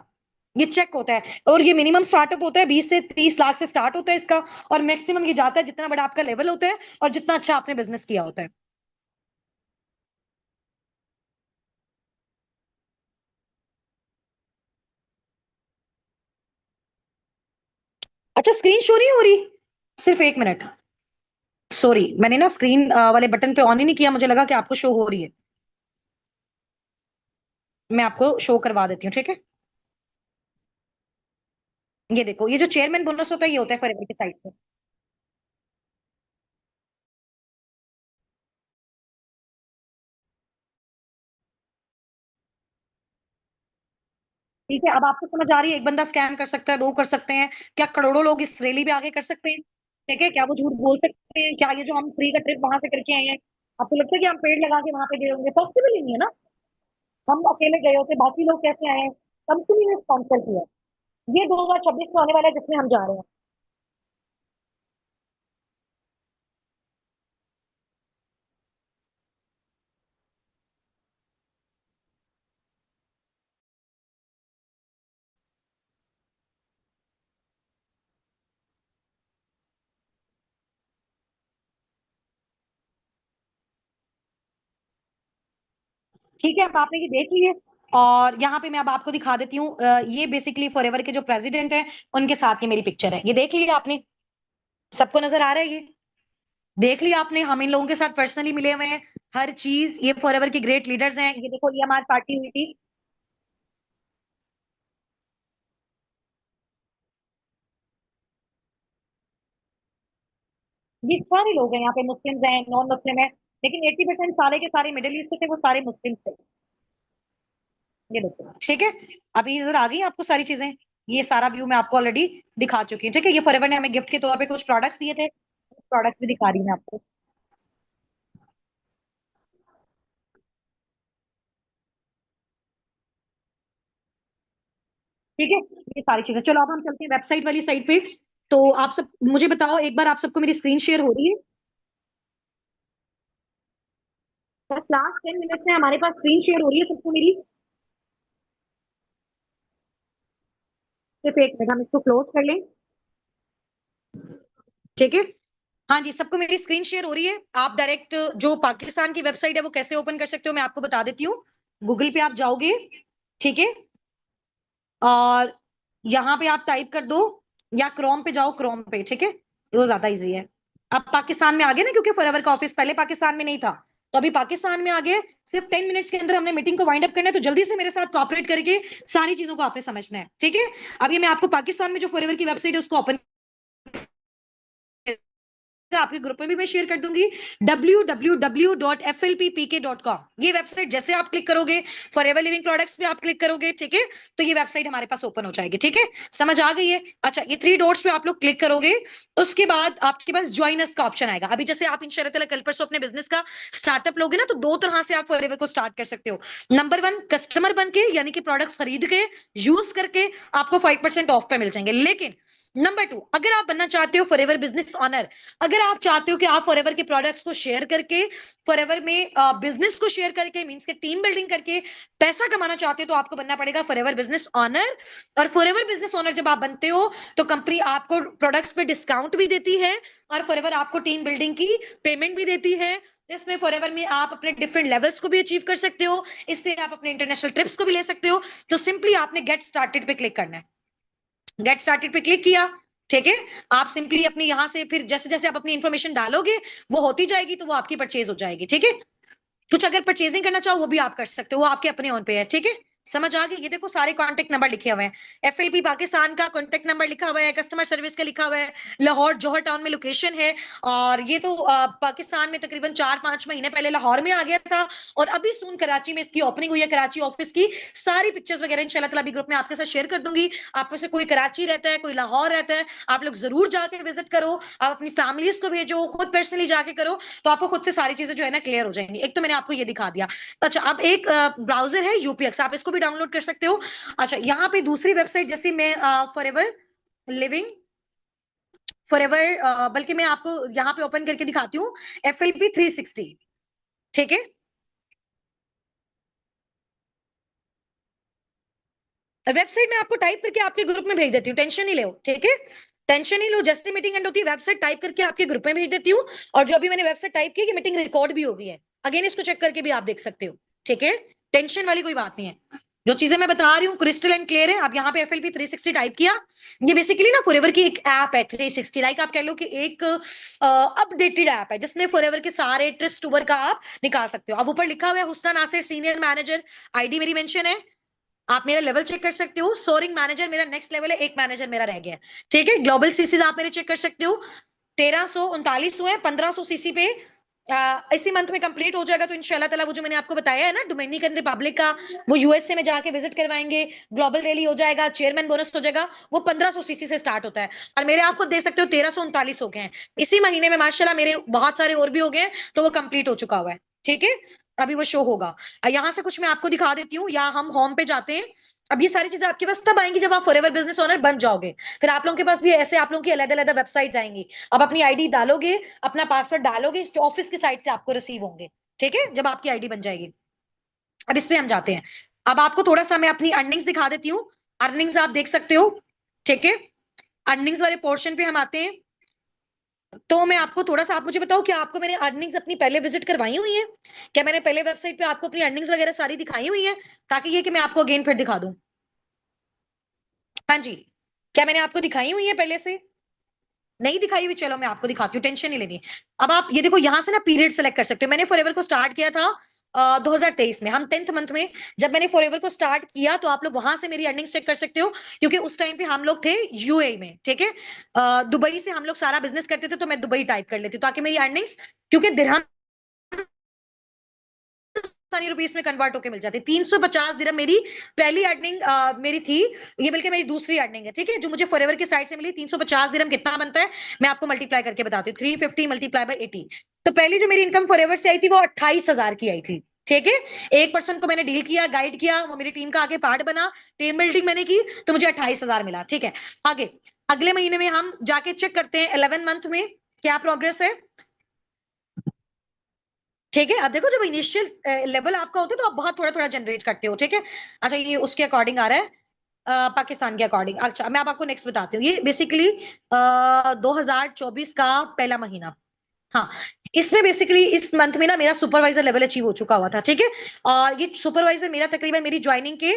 ये चेक होता है, और ये मिनिमम स्टार्टअप होता है, 20 से 30 लाख से स्टार्ट होता है इसका। और मैक्सिमम ये जाता है जितना बड़ा आपका लेवल होता है और जितना अच्छा आपने बिजनेस किया होता है। अच्छा स्क्रीन शो नहीं हो रही, सिर्फ 1 मिनट, सॉरी मैंने ना स्क्रीन वाले बटन पे ऑन ही नहीं किया, मुझे लगा कि आपको शो हो रही है। मैं आपको शो करवा देती हूँ, ठीक है। ये देखो, ये जो चेयरमैन बोनस होता है ये होता है फॉरएवर की साइड से। ठीक है, अब आपको समझ आ रही है, एक बंदा स्कैम कर सकता है, दो कर सकते हैं, क्या करोड़ों लोग इस रैली पे आगे कर सकते हैं? ठीक है, क्या वो झूठ बोल सकते हैं? क्या ये जो हम फ्री का ट्रिप वहां से करके आए हैं, आपको लगता है कि हम पेड़ लगा के वहां पे गए होंगे? पॉसिबल ही नहीं है ना। हम अकेले गए होते, बाकी लोग कैसे आए हैं? कंपनी ने स्पॉन्सर किया। ये 2026 में आने वाला है जिसमें हम जा रहे हैं। ठीक है, अब आपने ये देख लिए, और यहाँ पे मैं अब आपको दिखा देती हूँ, ये बेसिकली फॉरएवर के जो प्रेसिडेंट हैं उनके साथ की मेरी पिक्चर है, ये देख लिया आपने? सबको नजर आ रहा है ये? देख लिया आपने? हम इन लोगों के साथ पर्सनली मिले हुए हैं, हर चीज, ये फॉरएवर की ग्रेट लीडर्स हैं। ये देखो, ये हमारी पार्टी हुई थी। ये सारे लोग हैं यहाँ पे, मुस्लिम्स हैं, नॉन मुस्लिम है, लेकिन 80% सारे के सारे मिडिल ईस्ट से थे, वो सारे मुस्लिम थे। ये देखो, ठीक है। अभी इधर आ गई आपको सारी चीजें, ये सारा व्यू मैं आपको ऑलरेडी दिखा चुकी हूँ, ठीक है। ये फॉरएवर ने हमें गिफ्ट के तौर पे कुछ प्रोडक्ट्स दिए थे, प्रोडक्ट्स भी दिखा रही हूँ मैं आपको। ठीक है, ये सारी चीजें, चलो अब हम चलते हैं वेबसाइट वाली साइड पे। तो आप सब मुझे बताओ एक बार, आप सबको मेरी स्क्रीन शेयर हो रही है? बस लास्ट 10 मिनट से हमारे पास स्क्रीन शेयर हो रही है सबको मेरी? सिर्फ 1 मिनट, हम इसको क्लोज कर लें। ठीक है, हाँ जी, सबको मेरी स्क्रीन शेयर हो रही है। आप डायरेक्ट जो पाकिस्तान की वेबसाइट है वो कैसे ओपन कर सकते हो मैं आपको बता देती हूँ। गूगल पे आप जाओगे, ठीक है, और यहाँ पे आप टाइप कर दो, या क्रोम पे जाओ, क्रोम पे, ठीक है, वो ज्यादा इजी है। अब पाकिस्तान में आ गए ना, क्योंकि फॉरएवर का ऑफिस पहले पाकिस्तान में नहीं था, तो अभी पाकिस्तान में आ गए। सिर्फ 10 मिनट्स के अंदर हमने मीटिंग को वाइंड अप करना है, तो जल्दी से मेरे साथ कोऑपरेट करके सारी चीजों को आपने समझना है, ठीक है। अब ये मैं आपको पाकिस्तान में जो फॉरएवर की वेबसाइट है उसको ओपन आपके ग्रुप में भी मैं शेयर कर दूंगी, www.flppk.com। ये वेबसाइट जैसे आप क्लिक करोगे, फॉरएवर लिविंग प्रोडक्ट्स पे आप क्लिक करोगे, ठीक है, तो ये वेबसाइट हमारे पास ओपन हो जाएगी, ठीक है। समझ आ गई है? अच्छा, ये 3 डॉट्स पे आप लोग क्लिक करोगे, उसके बाद आपके पास ज्वाइन अस का ऑप्शन आएगा। अभी जैसे आप इंशाल्लाह कल परसों अपने बिजनेस का स्टार्टअप लोगे ना, तो दो तरह से आप फॉरएवर को स्टार्ट कर सकते हो। नंबर 1, कस्टमर बन के, यानी कि प्रोडक्ट्स खरीद के, यूज करके आपको 5% ऑफ पे मिल जाएंगे। लेकिन नंबर 2, अगर आप बनना चाहते हो फॉरएवर बिजनेस ऑनर, अगर आप चाहते हो कि आप फॉरएवर के प्रोडक्ट्स को शेयर करके, फॉरएवर में बिजनेस को शेयर करके, मींस के टीम बिल्डिंग करके पैसा कमाना चाहते हो, तो आपको बनना पड़ेगा फॉरएवर बिजनेस ऑनर। और फॉरएवर बिजनेस ऑनर जब आप बनते हो, तो कंपनी आपको प्रोडक्ट्स पे डिस्काउंट भी देती है, और फॉरएवर आपको टीम बिल्डिंग की पेमेंट भी देती है। इसमें फॉरएवर में आप अपने डिफरेंट लेवल्स को भी अचीव कर सकते हो, इससे आप अपने इंटरनेशनल ट्रिप्स को भी ले सकते हो। तो सिंपली आपने गेट स्टार्टेड पे क्लिक करना है। गेट स्टार्टेड पे क्लिक किया, ठीक है। आप सिंपली अपनी यहां से फिर जैसे जैसे आप अपनी इंफॉर्मेशन डालोगे, वो होती जाएगी, तो वो आपकी परचेज हो जाएगी, ठीक है। कुछ अगर परचेजिंग करना चाहो वो भी आप कर सकते हो, वो आपके अपने ऑन पे है, ठीक है। समझ आ गई? ये देखो सारे कांटेक्ट नंबर लिखे हुए हैं, एफएलपी पाकिस्तान का कांटेक्ट नंबर लिखा हुआ है, कस्टमर सर्विस का लिखा हुआ है, लाहौर जौहर टाउन में लोकेशन है। और ये तो पाकिस्तान में तकरीबन 4-5 महीने पहले लाहौर में आ गया था, और अभी सून कराची में इसकी ओपनिंग हुई है, कराची ऑफिस की। सारी पिक्चर्स वगैरह इंशाल्लाह ताला अभी ग्रुप में आपके साथ शेयर कर दूंगी। आप में से कोई कराची रहता है, कोई लाहौर रहता है, आप लोग जरूर जाके विजिट करो, आप अपनी फैमिलीज को भेजो, खुद पर्सनली जाके करो, तो आपको खुद से सारी चीजें जो है ना क्लियर हो जाएंगी। एक तो मैंने आपको ये दिखा दिया। अच्छा, अब एक ब्राउजर है यूपीएक्स, आप इसको भी डाउनलोड कर सकते हो। अच्छा, यहाँ पे दूसरी वेबसाइट, जैसे मैं फॉरएवर लिविंग, फॉरएवर, बल्कि मैं आपको यहाँ पे ओपन करके दिखाती हूँ, FLP 360, ठीक है। वेबसाइट में आपको टाइप करके आपके ग्रुप में भेज देती हूँ, टेंशन नहीं लो, ठीक है। टेंशन नहीं लो, जैसे मीटिंग एंड होती है वेबसाइट टाइप करके आपके ग्रुप में भेज देती हूँ। और जो अभी मैंने वेबसाइट टाइप की, मीटिंग रिकॉर्ड भी हो गई है, अगेन इसको चेक करके भी आप देख सकते हो, ठीक है। टेंशन वाली कोई बात नहीं है। जो चीजें मैं बता रही हूँ क्रिस्टल एंड क्लियर है। अब यहाँ पे FLP 360 टाइप किया, ये बेसिकली ना फॉरएवर की एक ऐप है 360, लाइक आप कह लो कि एक अपडेटेड ऐप है जिसमें फॉरएवर के सारे ट्रिप्स टूर का आप निकाल सकते हो। अब ऊपर लिखा हुआ है हुस्ना नासिर सीनियर मैनेजर, आईडी मेरी मेंशन है, आप मेरा लेवल चेक कर सकते हो। सोरिंग मैनेजर मेरा नेक्स्ट लेवल है, एक मैनेजर मेरा रह गया है, ठीक है। ग्लोबल सीसीज आप मेरे चेक कर सकते हो, 1339 हुए, 1500 सीसी पे इसी मंथ में कंप्लीट हो जाएगा। तो इंशाल्लाह ताला वो जो मैंने आपको बताया है ना डोमिनिकन रिपब्लिक का, वो यूएसए में जाके विजिट करवाएंगे, ग्लोबल रैली हो जाएगा, चेयरमैन बोनस हो जाएगा, वो 1500 सीसी से स्टार्ट होता है। और मेरे आपको दे सकते हो 1339 हो गए हैं इसी महीने में माशाल्लाह, मेरे बहुत सारे और भी हो गए हैं, तो वो कंप्लीट हो चुका हुआ है, ठीक है। अभी वो शो होगा। यहां से कुछ मैं आपको दिखा देती हूँ, या हम होम पे जाते हैं। अब ये सारी चीजें आपके पास तब आएंगी जब आप फॉरएवर बिजनेस ओनर बन जाओगे, फिर आप लोगों के पास भी ऐसे आप लोगों की अलग अलग वेबसाइट आएंगी। अब अपनी आईडी डालोगे, अपना पासवर्ड डालोगे, ऑफिस की साइट से आपको रिसीव होंगे, ठीक है, जब आपकी आईडी बन जाएगी। अब इस पे हम जाते हैं। अब आपको थोड़ा सा मैं अपनी अर्निंग्स दिखा देती हूँ, अर्निंग्स आप देख सकते हो, ठीक है। अर्निंग्स वाले पोर्शन पे हम आते हैं। तो मैं आपको थोड़ा सा, आप मुझे बताओ क्या आपको मैंने अर्निंग्स अपनी पहले विजिट करवाई हुई है, क्या मैंने पहले वेबसाइट पे आपको अपनी अर्निंग्स वगैरह सारी दिखाई हुई है, ताकि ये कि मैं आपको अगेन फिर दिखा दूं। हाँ जी, क्या मैंने आपको दिखाई हुई है पहले से? नहीं दिखाई हुई, चलो मैं आपको दिखाती हूँ, टेंशन नहीं लेनी। अब आप ये देखो यहाँ से ना पीरियड सेलेक्ट कर सकते हो। मैंने फॉरएवर को स्टार्ट किया था 2023 में, हम 10th मंथ में जब मैंने फॉरएवर को स्टार्ट किया, तो आप लोग वहां से मेरी अर्निंग्स चेक कर सकते हो, क्योंकि उस टाइम पे हम लोग थे यूएई में, ठीक है। दुबई से हम लोग सारा बिजनेस करते थे, तो मैं दुबई टाइप कर लेती हूँ ताकि मेरी अर्निंग्स, क्योंकि दिरहम पाकिस्तानी रुपीस में कन्वर्ट होकर मिल जाती। 350 दिरहम मेरी पहली अर्निंग मेरी थी, ये बल्कि मेरी दूसरी अर्निंग है, ठीक है, जो मुझे फॉरएवर की साइड से मिली। 350 दिरहम कितना बनता है मैं आपको मल्टीप्लाई करके बताती हूँ, 350 मल्टीप्लाई बाय 80। तो पहली जो मेरी इनकम फॉरएवर से आई थी वो 28,000 की आई थी, ठीक है। एक पर्सन को मैंने डील किया, गाइड किया, वो मेरी टीम का आगे पार्ट बना, टीम बिल्डिंग मैंने की, तो मुझे 28,000 मिला, ठीक है। आगे अगले महीने में हम जाके चेक करते हैं 11 मंथ में क्या प्रोग्रेस है, ठीक है। अब देखो जब इनिशियल लेवल आपका होता है तो आप बहुत थोड़ा थोड़ा जनरेट करते हो, ठीक है। अच्छा ये उसके अकॉर्डिंग आ रहा है, पाकिस्तान के अकॉर्डिंग। अच्छा मैं अब आपको नेक्स्ट बताती हूँ, ये बेसिकली 2024 का पहला महीना, हाँ। इसमें बेसिकली इस मंथ में ना मेरा सुपरवाइजर लेवल अचीव हो चुका हुआ था, ठीक है। और ये सुपरवाइजर मेरा तकरीबन मेरी ज्वाइनिंग के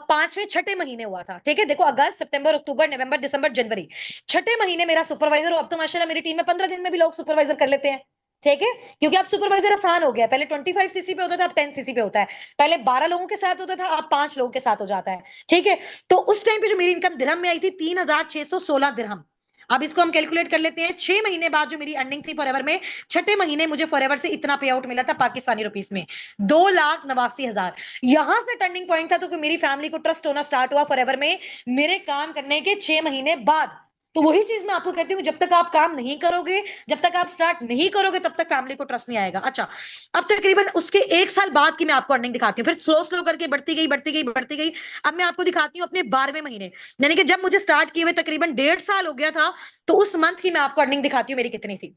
5वें 6ठे महीने हुआ था, ठीक है। देखो अगस्त सितंबर अक्टूबर नवंबर दिसंबर जनवरी, 6ठे महीने मेरा सुपरवाइजर। अब तो माशाल्लाह मेरी टीम में 15 दिन में भी लोग सुपरवाइजर कर लेते हैं, ठीक है। क्योंकि अब सुपरवाइजर आसान हो गया, पहले 25 सीसी पे होता था, अब 10 सीसी पे होता है। पहले 12 लोगों के साथ होता था, अब 5 लोगों के साथ हो जाता है, ठीक है। तो उस टाइम पे जो मेरी इनकम दिरहम में आई थी 3,616 दिरहम। अब इसको हम कैलकुलेट कर लेते हैं, 6 महीने बाद जो मेरी अर्निंग थी फॉरएवर में, 6ठे महीने मुझे फॉरएवर से इतना पे आउट मिला था पाकिस्तानी रुपीस में, 2,89,000। यहां से टर्निंग पॉइंट था, तो मेरी फैमिली को ट्रस्ट होना स्टार्ट हुआ फॉरएवर में मेरे काम करने के 6 महीने बाद। तो वही चीज मैं आपको कहती हूँ, जब तक आप काम नहीं करोगे, जब तक आप स्टार्ट नहीं करोगे, तब तक फैमिली को ट्रस्ट नहीं आएगा। अच्छा अब तकरीबन उसके 1 साल बाद की मैं आपको अर्निंग दिखाती हूँ, फिर स्लो स्लो करके बढ़ती गई बढ़ती गई बढ़ती गई। अब मैं आपको दिखाती हूँ अपने 12वें महीने, यानी कि जब मुझे स्टार्ट किए हुए तकरीबन 1.5 साल हो गया था, तो उस मंथ की मैं आपको अर्निंग दिखाती हूँ मेरी कितनी थी,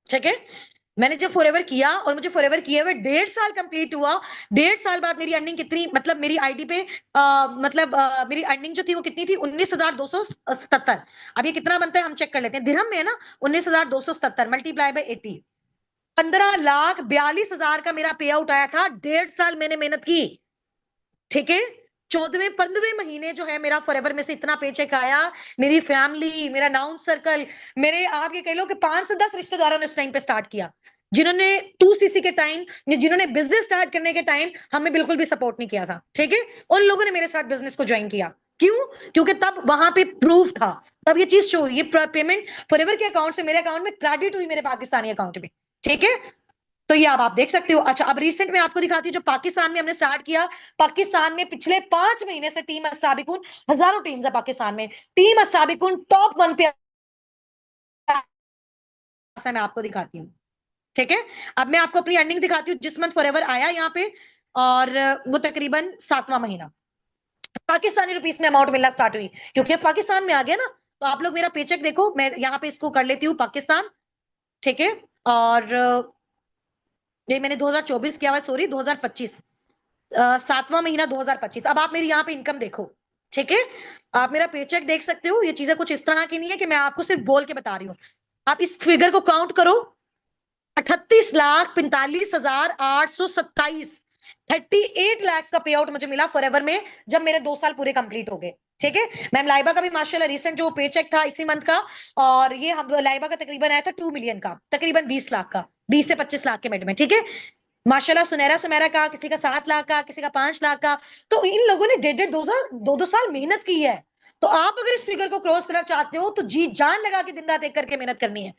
ठीक है। मैंने जब फॉरएवर किया और मुझे फॉरएवर किए हुए 1.5 साल कंप्लीट हुआ, 1.5 साल बाद मेरी अर्निंग कितनी, मतलब मेरी आईडी पे मेरी अर्निंग जो थी वो कितनी थी, 19,277। अब ये कितना बनता है हम चेक कर लेते हैं, दिरहम में है ना, 19,277 मल्टीप्लाई बाय 80, 15,42,000 का मेरा पे आउट आया था। 1.5 साल मैंने मेहनत की, ठीक है। 14वें 15वें महीने जो है मेरा फॉरएवर में से इतना पेचेक आया, मेरी फैमिली, मेरा नाउन सर्कल, मेरे आप ये कह लो कि 5 से 10 रिश्तेदारों ने इस टाइम पे स्टार्ट किया, जिन्होंने 2 सीसी के टाइम, जिन्होंने बिजनेस स्टार्ट करने के टाइम हमें बिल्कुल भी सपोर्ट नहीं किया था, ठीक है। उन लोगों ने मेरे साथ बिजनेस को ज्वाइन किया, क्यों? क्योंकि तब वहां पे प्रूफ था, तब ये चीज शो, ये पेमेंट फॉरएवर के अकाउंट से मेरे अकाउंट में क्रेडिट हुई, मेरे पाकिस्तानी अकाउंट में, ठीक है। तो ये अब आप देख सकते हो। अच्छा अब रिसेंट में आपको दिखाती हूँ, जो पाकिस्तान में हमने स्टार्ट किया, पाकिस्तान में पिछले 5 महीने से टीम अस्साबिकुन, हजारों टीम्स है पाकिस्तान में, टीम अस्साबिकुन टॉप 1 पे मैं आपको दिखाती हूँ, ठीक है। अब मैं आपको अपनी अर्निंग दिखाती हूँ जिस मंथ फॉरएवर आया यहाँ पे, और वो तकरीबन 7वां महीना पाकिस्तानी रुपीस में अमाउंट मिलना स्टार्ट हुई, क्योंकि अब पाकिस्तान में आ गया ना। तो आप लोग मेरा पेचेक देखो, मैं यहाँ पे इसको कर लेती हूँ पाकिस्तान, ठीक है। और ये मैंने 2024 किया हुआ, सॉरी 2025, 7वां महीना 2025। अब आप मेरी यहाँ पे इनकम देखो, ठीक है। आप मेरा पेचेक देख सकते हो, ये चीजें कुछ इस तरह की नहीं है कि मैं आपको सिर्फ बोल के बता रही हूँ। आप इस फिगर को काउंट करो, 38,45,827, 38 लाख का पे आउट मुझे मिला फॉरएवर में जब मेरे 2 साल पूरे कंप्लीट हो गए। ठीक है। मैम लाइबा का भी माशाल्लाह रिसेंट जो पे चेक था इसी मंथ का, और ये हम लाइबा का तकरीबन आया था 2 मिलियन का, तकरीबन 20 लाख का, 20 से 25 लाख के मिड में। ठीक है। माशाल्लाह सुनहरा सुमेरा का, किसी का 7 लाख का, किसी का 5 लाख का। तो इन लोगों ने 1.5 2 साल 2 साल मेहनत की है। तो आप अगर इस फिगर को क्रॉस करना चाहते हो तो जी जान लगा के दिन रात एक करके मेहनत करनी है।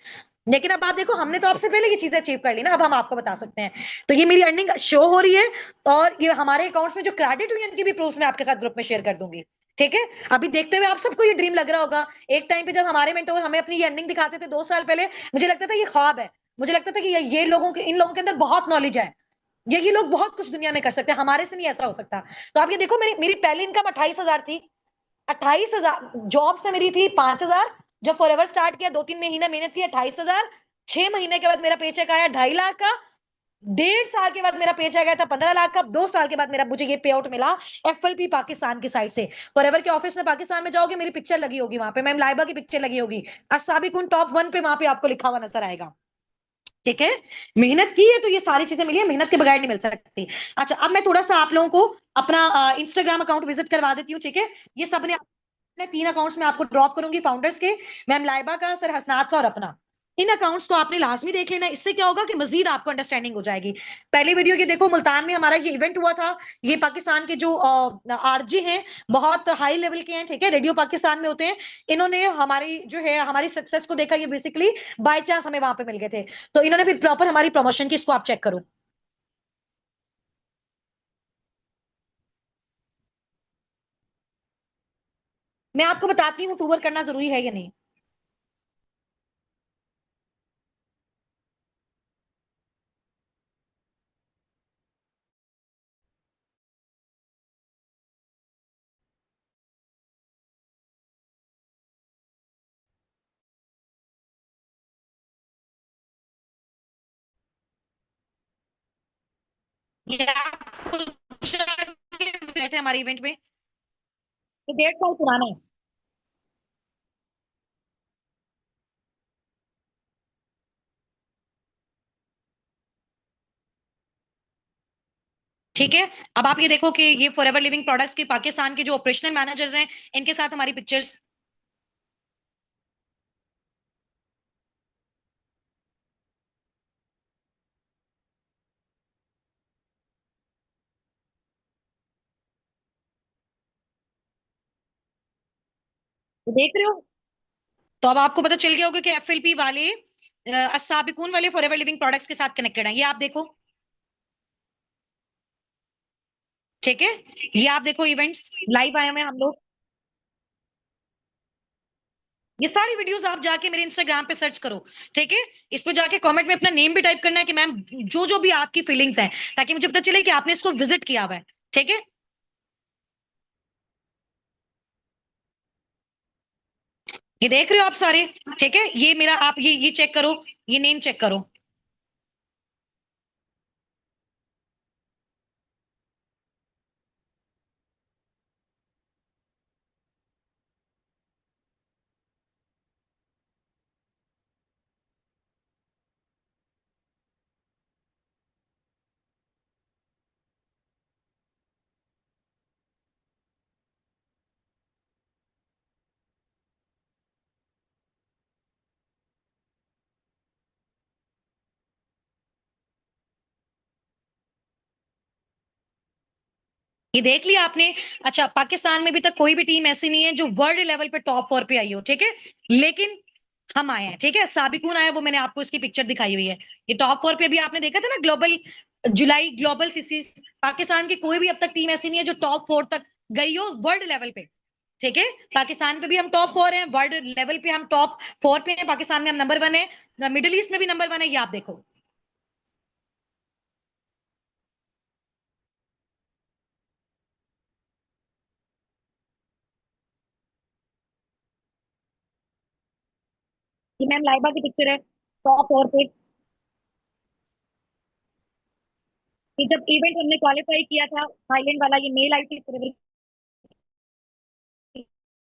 लेकिन अब आप देखो, हमने तो आपसे पहले ये चीजें अचीव कर ली ना, अब हम आपको बता सकते हैं। तो ये मेरी अर्निंग शो हो रही है, और ये हमारे अकाउंट्स में जो क्रेडिट यूनियन की भी प्रूफ मैं आपके साथ ग्रुप में शेयर कर दूंगी। ठीक है। अभी देखते हुए आप सबको ये ड्रीम लग रहा होगा, एक टाइम पे जब हमारे मेंटोर हमें अपनी ये अर्निंग दिखाते थे 2 साल पहले, मुझे लगता था ये ख्वाब है। मुझे लगता था कि ये लोगों के, इन लोगों के अंदर बहुत नॉलेज है, ये लोग बहुत कुछ दुनिया में कर सकते हैं, हमारे से नहीं ऐसा हो सकता। तो आप ये देखो, मेरी मेरी पहली इनकम 28,000 थी। 28,000 जॉब से मेरी थी 5,000। जब फॉरएवर स्टार्ट किया, 2-3 महीना मेहनत की, 28,000। 6 महीने के बाद मेरा पेचेक आया 2.5 लाख का। 1.5 साल के बाद मेरा पेचेक आया था 15 लाख का। 2 साल के बाद मेरा मुझे ये पे आउट मिला एफएलपी पाकिस्तान की साइड से। फॉरएवर के ऑफिस में पाकिस्तान में जाओगे, मेरी पिक्चर लगी होगी वहां पे, मैम लाइबा की पिक्चर लगी होगी, असाबिकुन टॉप 1 पे वहां पे आपको लिखा हुआ नजर आएगा। ठीक है। मेहनत की है तो ये सारी चीजें मिली है, मेहनत के बगैर नहीं मिल सकती। अच्छा, अब मैं थोड़ा सा आप लोगों को अपना इंस्टाग्राम अकाउंट विजिट करवा देती हूँ। ठीक है। ये सब ने अपने 3 अकाउंट्स में आपको ड्रॉप करूंगी फाउंडर्स के, मैम लाइबा का, सर हसनात का और अपना। इन अकाउंट्स को आपने लाजमी देख लेना, इससे क्या होगा कि मजीद आपको अंडरस्टैंडिंग हो जाएगी। पहली वीडियो ये देखो, मुल्तान में हमारा ये इवेंट हुआ था। ये पाकिस्तान के जो आरजे हैं, बहुत हाई लेवल के हैं। ठीक है। रेडियो पाकिस्तान में होते हैं। इन्होंने हमारी जो है हमारी सक्सेस को देखा, ये बेसिकली बाय चांस हमें वहां पे मिल गए थे। तो इन्होंने फिर प्रॉपर हमारी प्रमोशन की, इसको आप चेक करो। मैं आपको बताती हूँ टूर करना जरूरी है या नहीं। ये आप गए थे हमारे इवेंट में, ये 1.5 साल पुराना है। ठीक है। अब आप ये देखो कि ये फॉरएवर लिविंग प्रोडक्ट्स के पाकिस्तान के जो ऑपरेशनल मैनेजर्स हैं, इनके साथ हमारी पिक्चर्स। तो देख रहे हो। तो अब आपको पता चल गया होगा कि एफएलपी वाले अस्साबिकून वाले फॉरएवर लिविंग प्रोडक्ट्स के साथ कनेक्टेड हैं। ये आप देखो। ठीक है। ये आप देखो, इवेंट्स लाइव आए हुए हैं हम लोग। ये सारी वीडियोस आप जाके मेरे इंस्टाग्राम पे सर्च करो। ठीक है। इस पे जाके कमेंट में अपना नेम भी टाइप करना है कि मैम जो जो भी आपकी फीलिंग्स हैं, ताकि मुझे पता चले कि आपने इसको विजिट किया हुआ है। ठीक है। ये देख रहे हो आप सारे। ठीक है। ये मेरा, आप ये चेक करो, ये नेम चेक करो। ये देख लिया आपने। अच्छा, पाकिस्तान में भी तक कोई भी टीम ऐसी नहीं है जो वर्ल्ड लेवल पे टॉप 4 पे आई हो। ठीक है। लेकिन हम आए हैं। ठीक है। साबिकून आया, वो मैंने आपको इसकी पिक्चर दिखाई हुई है। ये टॉप 4 पे भी आपने देखा था ना, ग्लोबल जुलाई ग्लोबल सीसीज। पाकिस्तान की कोई भी अब तक टीम ऐसी नहीं है जो टॉप 4 तक गई हो वर्ल्ड लेवल पे। ठीक है। पाकिस्तान पे भी हम टॉप 4 हैं, वर्ल्ड लेवल पे हम टॉप 4 पे हैं। पाकिस्तान में हम नंबर 1 है, मिडिल ईस्ट में भी नंबर 1 है, ये आप देखो। ये मैम लाइबा की पिक्चर है टॉप 4 पे। कि जब इवेंट हमने क्वालिफाई किया था थाईलैंड वाला, ये मेल आई थी,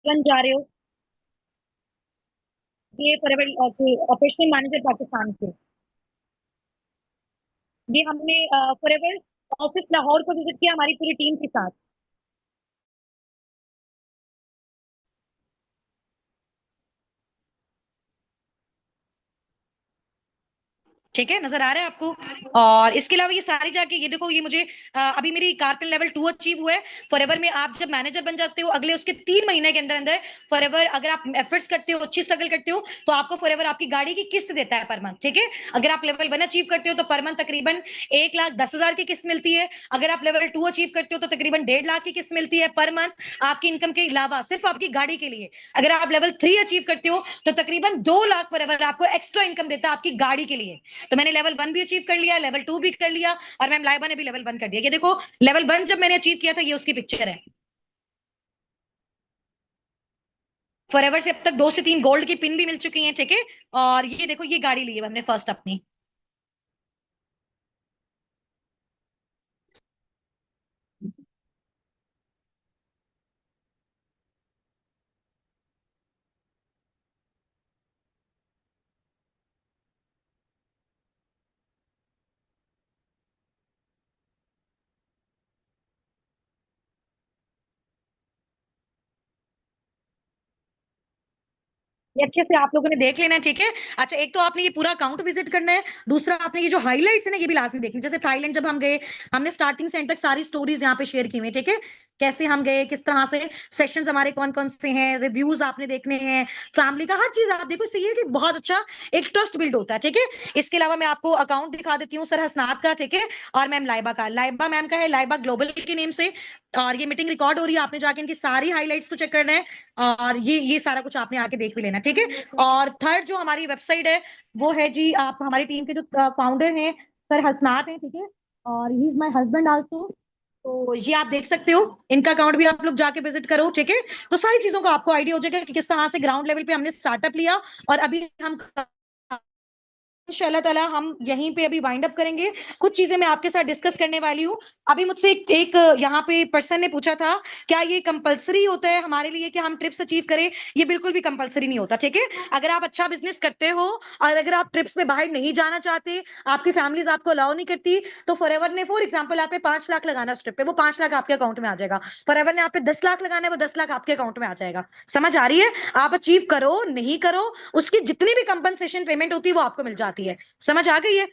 जा रहे हो। ये फॉरएवर ऑपरेशनल मैनेजर पाकिस्तान के। ये हमने फॉरएवर ऑफिस लाहौर को विजिट किया हमारी पूरी टीम के साथ। ठीक है, नजर आ रहा है आपको। और इसके अलावा ये सारी जाके ये देखो, ये मुझे अभी मेरी कारपिन लेवल 2 अचीव हुआ है। फॉरएवर में आप जब मैनेजर बन जाते हो, अगले उसके 3 महीने के अंदर अंदर फॉरएवर, अगर आप एफर्ट्स करते हो, अच्छी स्ट्रगल करते हो, तो आपको फॉरएवर आपकी गाड़ी की किस्त देता है पर मंथ। ठीक है, अगर आप लेवल 1 अचीव करते हो तो पर मंथ तकरीबन 1,10,000 की किस्त मिलती है। अगर आप लेवल 2 अचीव करते हो तो तकरीबन 1.5 लाख की किस्त मिलती है पर मंथ, आपकी इनकम के अलावा सिर्फ आपकी गाड़ी के लिए। अगर आप लेवल 3 अचीव करते हो तो तकरीबन 2 लाख फॉरएवर आपको एक्स्ट्रा इनकम देता है आपकी गाड़ी के लिए। तो मैंने लेवल 1 भी अचीव कर लिया, लेवल 2 भी कर लिया, और मैम लाइबा ने भी लेवल 1 कर दिया। ये देखो, लेवल 1 जब मैंने अचीव किया था, ये उसकी पिक्चर है। फॉरएवर से अब तक 2 से 3 गोल्ड की पिन भी मिल चुकी हैं। ठीक है, और ये देखो, ये गाड़ी ली है हमने फर्स्ट अपनी। ये अच्छे से आप लोगों ने देख लेना है। ठीक है, अच्छा, एक तो आपने ये पूरा अकाउंट विजिट करना है, दूसरा आपने ये जो हाइलाइट्स है ना, ये भी लास्ट में देखनी। जैसे थाईलैंड जब हम गए, हमने स्टार्टिंग से एंड तक सारी स्टोरीज यहाँ पे शेयर की हुई है। ठीक है, कैसे हम गए, किस तरह से सेशंस हमारे कौन कौन से हैं, रिव्यूज आपने देखने हैं, फैमिली का हर चीज आप देखो। इससे ये है कि बहुत अच्छा एक ट्रस्ट बिल्ड होता है। ठीक है, इसके अलावा मैं आपको अकाउंट दिखा देती हूँ, सर हसनात का। ठीक है, और मैम लाइबा का, लाइबा मैम का है लाइबा ग्लोबल के नेम से। और ये मीटिंग रिकॉर्ड हो रही है, आपने जाके इनकी सारी हाइलाइट्स को चेक करना है, और ये सारा कुछ आपने आके देख भी लेना। ठीक है, और थर्ड जो हमारी वेबसाइट है, वो है जी, आप हमारी टीम के जो फाउंडर हैं, सर हसनात हैं। ठीक है, और he is my husband also. तो ये आप देख सकते हो, इनका अकाउंट भी आप लोग जाके विजिट करो। ठीक है, तो सारी चीजों का आपको आइडिया हो जाएगा कि किस तरह से ग्राउंड लेवल पे हमने स्टार्टअप लिया, और अभी हम इंशाल्लाह ताला हम यहीं पे अभी वाइंड अप करेंगे। कुछ चीजें मैं आपके साथ डिस्कस करने वाली हूँ। अभी मुझसे एक यहाँ पे पर्सन ने पूछा था, क्या ये कंपलसरी होता है हमारे लिए कि हम ट्रिप्स अचीव करें? ये बिल्कुल भी कंपलसरी नहीं होता। ठीक है, अगर आप अच्छा बिजनेस करते हो और अगर आप ट्रिप्स में बाहर नहीं जाना चाहते, आपकी फैमिलीज आपको अलाउ नहीं करती, तो फॉरएवर ने फॉर एग्जाम्पल आप पे 5 लाख लगाना उस ट्रिप पे, वो 5 लाख आपके अकाउंट में आ जाएगा। फॉरएवर ने आप पे 10 लाख लगाना है, वो 10 लाख आपके अकाउंट में आ जाएगा। समझ आ रही है? आप अचीव करो नहीं करो, उसकी जितनी भी कंपनसेशन पेमेंट होती है वो आपको मिल जाती है। समझ आ गई है?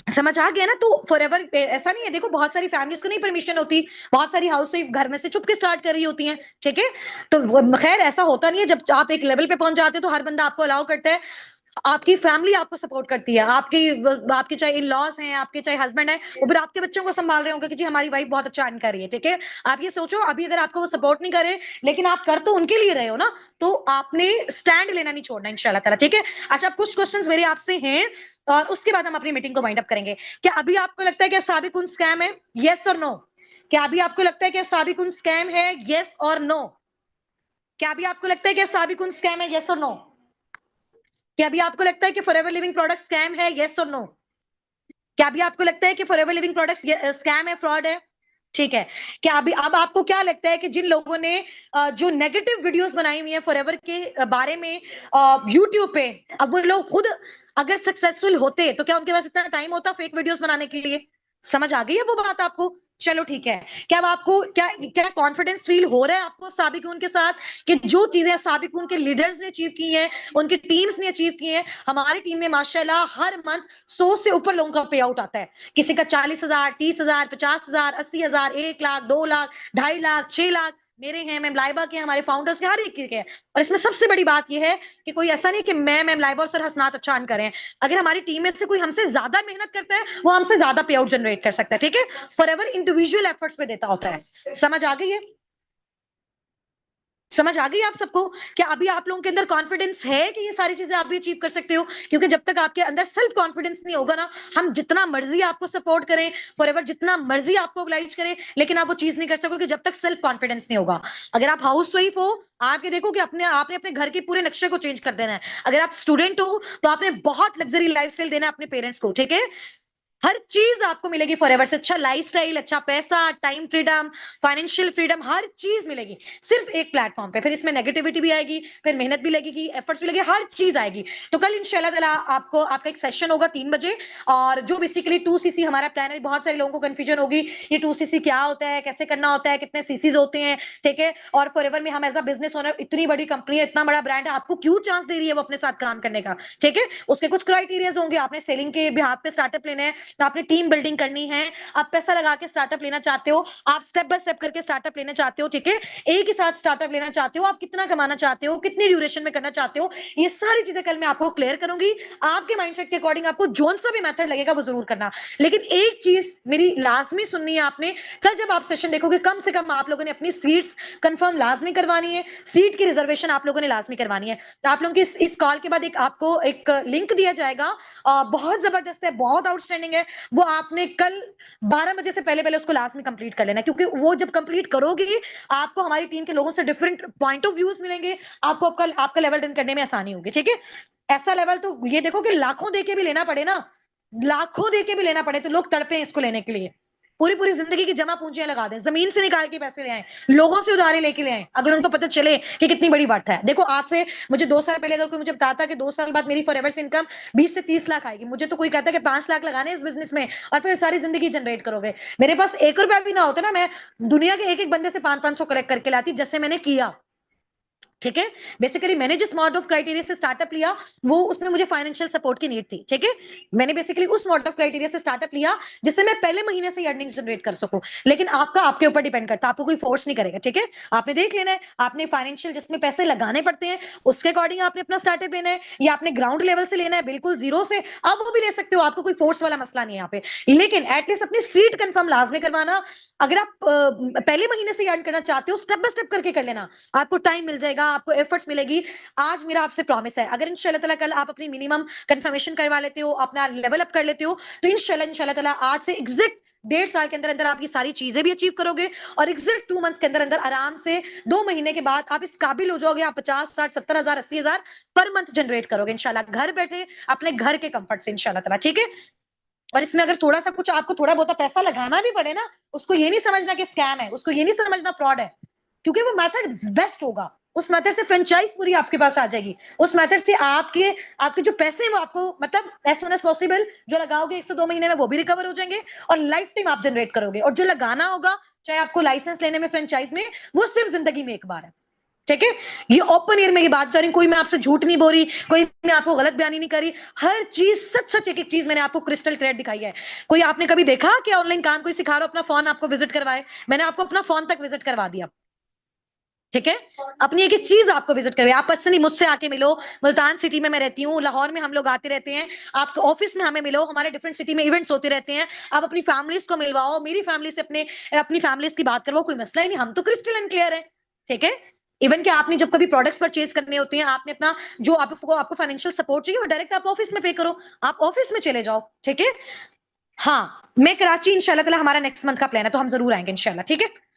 समझ आ गया ना? तो फॉरएवर ऐसा नहीं है, देखो बहुत सारी फैमिलीज को नहीं परमिशन होती, बहुत सारी हाउस वाइफ घर में से छुप के स्टार्ट कर रही होती हैं। ठीक है, तो खैर ऐसा होता नहीं है। जब आप एक लेवल पे पहुंच जाते हो तो हर बंदा आपको अलाउ करता है, आपकी फैमिली आपको सपोर्ट करती है, आपकी आपके चाहे इन लॉज हैं, आपके चाहे हस्बैंड है, वो फिर आपके बच्चों को संभाल रहे होंगे कि जी हमारी वाइफ बहुत अच्छा अर्न कर रही है। ठीक है, आप ये सोचो, अभी अगर आपको वो सपोर्ट नहीं करे, लेकिन आप कर तो उनके लिए रहे हो ना, तो आपने स्टैंड लेना नहीं छोड़ना इंशाल्लाह ताला। ठीक है, अच्छा, अब कुछ क्वेश्चंस मेरे आपसे हैं, और उसके बाद हम अपनी मीटिंग को वाइंड अप करेंगे। क्या अभी आपको लगता है कि साबिकुन स्कैम है? यस और नो? क्या अभी आपको लगता है कि साबिकुन स्कैम है? यस और नो? क्या अभी आपको लगता है कि साबिकुन स्कैम है? यस और नो? क्या अभी आपको लगता है कि फॉरएवर लिविंग प्रोडक्ट स्कैम है? यस और नो? क्या अभी आपको लगता है कि फॉरएवर लिविंग प्रोडक्ट्स स्कैम है, फ्रॉड है? ठीक है, क्या अभी अब आपको क्या लगता है कि जिन लोगों ने जो नेगेटिव वीडियोस बनाई हुई है फॉरएवर के बारे में यूट्यूब पे, अब वो लोग खुद अगर सक्सेसफुल होते तो क्या उनके पास इतना टाइम होता फेक वीडियोस बनाने के लिए? समझ आ गई है वो बात आपको? चलो ठीक है, क्या अब आपको क्या क्या कॉन्फिडेंस फील हो रहा है आपको साबिकून के साथ, कि जो चीजें साबिकून के लीडर्स ने अचीव की हैं, उनकी टीम्स ने अचीव की हैं? हमारी टीम में माशाल्लाह हर मंथ 100 से ऊपर लोगों का पे आउट आता है। किसी का 40,000, 30,000, 50,000, 80,000, 1 लाख, 2 लाख, 2.5 लाख, 6 लाख मेरे हैं, मैम लाइबा के, हमारे फाउंडर्स के, हर एक के हैं। और इसमें सबसे बड़ी बात यह है कि कोई ऐसा नहीं कि मैं मैम लाइबा और सर हसनात अच्छा अर्न करें। अगर हमारी टीम में से कोई हमसे ज्यादा मेहनत करता है, वो हमसे ज्यादा पे आउट जनरेट कर सकता है। ठीक है, फॉरएवर इंडिविजुअल एफर्ट्स पे देता होता है। समझ आ गई है? समझ आ गई आप सबको? क्या अभी आप लोगों के अंदर कॉन्फिडेंस है कि ये सारी चीजें आप भी अचीव कर सकते हो? क्योंकि जब तक आपके अंदर सेल्फ कॉन्फिडेंस नहीं होगा ना, हम जितना मर्जी आपको सपोर्ट करें, फॉरएवर जितना मर्जी आपको oblige करें, लेकिन आप वो चीज नहीं कर सकोगे जब तक सेल्फ कॉन्फिडेंस नहीं होगा। अगर आप हाउस वाइफ हो, आपके देखो कि अपने आपने अपने घर के पूरे नक्शे को चेंज कर देना है। अगर आप स्टूडेंट हो, तो आपने बहुत लग्जरी लाइफस्टाइल देना है अपने पेरेंट्स को। ठीक है, हर चीज आपको मिलेगी फॉरएवर से। अच्छा लाइफस्टाइल, अच्छा पैसा, टाइम फ्रीडम, फाइनेंशियल फ्रीडम, हर चीज मिलेगी सिर्फ एक प्लेटफॉर्म पे। फिर इसमें नेगेटिविटी भी आएगी, फिर मेहनत भी लगेगी, एफर्ट्स भी लगेगी, हर चीज आएगी। तो कल इंशाल्लाह ताला आपको आपका एक सेशन होगा 3 बजे, और जो बेसिकली 2cc हमारा प्लान है। बहुत सारे लोगों को कंफ्यूजन होगी ये 2cc क्या होता है, कैसे करना होता है, कितने सीसीज होते हैं, ठीक है। और फॉरएवर में हम एज अ बिजनेस ओनर, इतनी बड़ी कंपनी है, इतना बड़ा ब्रांड है, आपको क्यों चांस दे रही है वो अपने साथ काम करने का, ठीक है। उसके कुछ क्राइटेरियाज होंगे। आपने सेलिंग के बिहाफ पे स्टार्टअप लेना है, तो आपने टीम बिल्डिंग करनी है, आप पैसा लगा के स्टार्टअप लेना चाहते हो, आप स्टेप बाय स्टेप करके स्टार्टअप लेना चाहते हो, ठीक है। एक ही साथ स्टार्टअप लेना चाहते हो, आप कितना कमाना चाहते हो, कितनी ड्यूरेशन में करना चाहते हो, ये सारी चीजें कल मैं आपको क्लियर करूंगी। आपके माइंडसेट के अकॉर्डिंग आपको जोन सा भी मेथड लगेगा वो जरूर करना। लेकिन एक चीज मेरी लाजमी सुननी है आपने, कल जब आप सेशन देखोगे कम से कम आप लोगों ने अपनी सीट्स कंफर्म लाजमी करवानी है, सीट की रिजर्वेशन आप लोगों ने लाजमी करवानी है। तो आप लोगों की इस कॉल के बाद एक आपको एक लिंक दिया जाएगा, बहुत जबरदस्त है, बहुत आउटस्टैंडिंग है। वो आपने कल 12 बजे से पहले पहले उसको लास्ट में कंप्लीट कर लेना, क्योंकि वो जब कंप्लीट करोगे आपको हमारी टीम के लोगों से डिफरेंट पॉइंट ऑफ व्यूज मिलेंगे, आपको आपका आपका लेवल डन करने में आसानी होगी, ठीक है। ऐसा लेवल तो ये देखो कि लाखों देके भी लेना पड़े ना, लाखों देके भी लेना पड़े तो लोग तड़पे इसको लेने के लिए। पूरी पूरी जिंदगी की जमा पूंजियां लगा दें, जमीन से निकाल के पैसे ले आए, लोगों से उधारी लेके ले आए, अगर उनको पता चले कि कितनी बड़ी बात है। देखो आज से मुझे 2 साल पहले अगर कोई मुझे बताता कि 2 साल बाद मेरी फॉरएवर से इनकम 20 से 30 लाख आएगी, मुझे तो कोई कहता है कि 5 लाख लगाने इस बिजनेस में और फिर सारी जिंदगी जनरेट करोगे, मेरे पास 1 रुपया भी ना होता ना, मैं दुनिया के एक एक बंदे से 500-500 कलेक्ट करके लाती, जैसे मैंने किया, ठीक है। बेसिकली मैंने जिस मॉड ऑफ क्राइटेरिया से स्टार्टअप लिया वो उसमें मुझे फाइनेंशियल सपोर्ट की नीड थी, ठीक है। मैंने बेसिकली उस मॉड ऑफ क्राइटेरिया से स्टार्टअप लिया जिससे मैं पहले महीने से अर्निंग जनरेट कर सकूं। लेकिन आपका आपके ऊपर डिपेंड करता है, आपको कोई फोर्स नहीं करेगा, ठीक है। आपने देख लेना है, आपने फाइनेंशियल जिसमें पैसे लगाने पड़ते हैं उसके अकॉर्डिंग आपने अपना स्टार्टअप लेना है, या आपने ग्राउंड लेवल से लेना है बिल्कुल जीरो से, आप वो भी ले सकते हो, आपको कोई फोर्स वाला मसला नहीं है यहाँ पे। लेकिन एटलीस्ट अपनी सीट कंफर्म लाजमी करवाना। अगर आप पहले महीने से अर्न करना चाहते हो स्टेप बाय स्टेप करके कर लेना, आपको टाइम मिल जाएगा, आपको एफर्ट्स मिलेगी। आज मेरा आपसे प्रॉमिस है, अगर इंशाल्लाह ताला कल आप अपनी मिनिमम कंफर्मेशन करवा लेते हो, अपना लेवल अप कर लेते हो, तो इंशाल्लाह इंशाल्लाह ताला आज से एग्जैक्ट 1.5 साल के अंदर अंदर आप ये सारी चीजें भी अचीव करोगे, और एग्जैक्ट 2 मंथ्स के अंदर अंदर आराम से 2 महीने के बाद आप इस काबिल हो जाओगे, आप 50, 60, 70 हजार, 80 हजार पर मंथ जनरेट करोगे इंशाल्लाह, घर बैठे अपने घर के कंफर्ट से इंशाल्लाह ताला, ठीक है। और इसमें अगर थोड़ा सा कुछ आपको थोड़ा बहुत पैसा लगाना भी पड़े ना, उसको ये नहीं समझना कि स्कैम है, उसको ये नहीं समझना फ्रॉड है, क्योंकि वो मेथड बेस्ट होगा। उस मेथड से फ्रेंचाइज पूरी आपके पास आ जाएगी, उस मेथड से आपके आपके जो पैसे हैं वो आपको मतलब एज सुन एज पॉसिबल जो लगाओगे 1 से 2 महीने में वो भी रिकवर हो जाएंगे, और लाइफ टाइम आप जनरेट करोगे। और जो लगाना होगा चाहे आपको लाइसेंस लेने में फ्रेंचाइज में, वो सिर्फ जिंदगी में एक बार है, ठीक है। ये ओपन एयर में ये बात कर रही हूँ, कोई मैं आपसे झूठ नहीं बोल रही, कोई मैं आपको गलत बयानी नहीं करी, हर चीज सच सच एक एक चीज मैंने आपको क्रिस्टल क्लियर दिखाई है। कोई आपने कभी देखा कि ऑनलाइन काम कोई सिखा रहा हो अपना फोन आपको विजिट करवाए, मैंने आपको अपना फोन तक विजिट करवा दिया, ठीक है। अपनी एक एक चीज आपको विजिट करवाई, आप पर्सनली मुझसे आके मिलो, मुल्तान सिटी में मैं रहती हूँ, लाहौर में हम लोग आते रहते हैं, आप ऑफिस में हमें मिलो, हमारे डिफरेंट सिटी में इवेंट्स होते रहते हैं, आप अपनी फैमिलीज को मिलवाओ, मेरी फैमिली से अपने अपनी फैमिलीज की बात करवाओ, कोई मसला ही नहीं, हम तो क्रिस्टल एंड क्लियर है, ठीक है। इवन कि आपने जब कभी प्रोडक्ट्स परचेज करने होते हैं, आपने अपना जो आपको आपको फाइनेंशियल सपोर्ट चाहिए वो डायरेक्ट आप ऑफिस में पे करो, आप ऑफिस में चले जाओ, ठीक है। हाँ, मैं कराची इंशाल्लाह ताला हमारा नेक्स्ट मंथ का प्लान है, तो हम जरूर आएंगे इंशाल्लाह, ठीक है।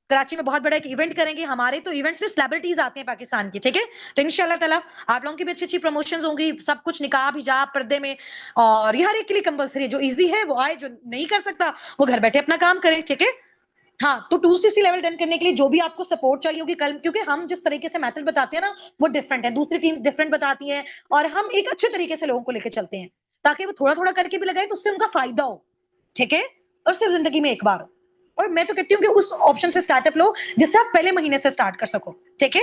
कराची में बहुत बड़ा एक इवेंट करेंगे, हमारे तो इवेंट्स में सेलिब्रिटीज आते हैं पाकिस्तान की, ठीक है। तो इंशाल्लाह ताला आप लोगों की भी अच्छी अच्छी प्रमोशंस होंगी, सब कुछ निकाह हिजाब पर्दे में, और ये हर एक के लिए कंपलसरी है, जो इजी है वो आए, जो नहीं कर सकता वो घर बैठे अपना काम करे, ठीक है। हाँ, तो 2cc लेवल डन करने के लिए जो भी आपको सपोर्ट चाहिए होगी कल, क्योंकि हम जिस तरीके से मेथड बताते हैं ना वो डिफरेंट है, दूसरी टीम्स डिफरेंट बताती हैं, और हम एक अच्छे तरीके से लोगों को लेकर चलते हैं ताकि वो थोड़ा थोड़ा करके भी लगाए तो उससे उनका फायदा हो, ठीक है। और सिर्फ जिंदगी में एक बार हो। और मैं तो कहती हूँ कि उस ऑप्शन से स्टार्टअप लो जिससे आप पहले महीने से स्टार्ट कर सको, ठीक है।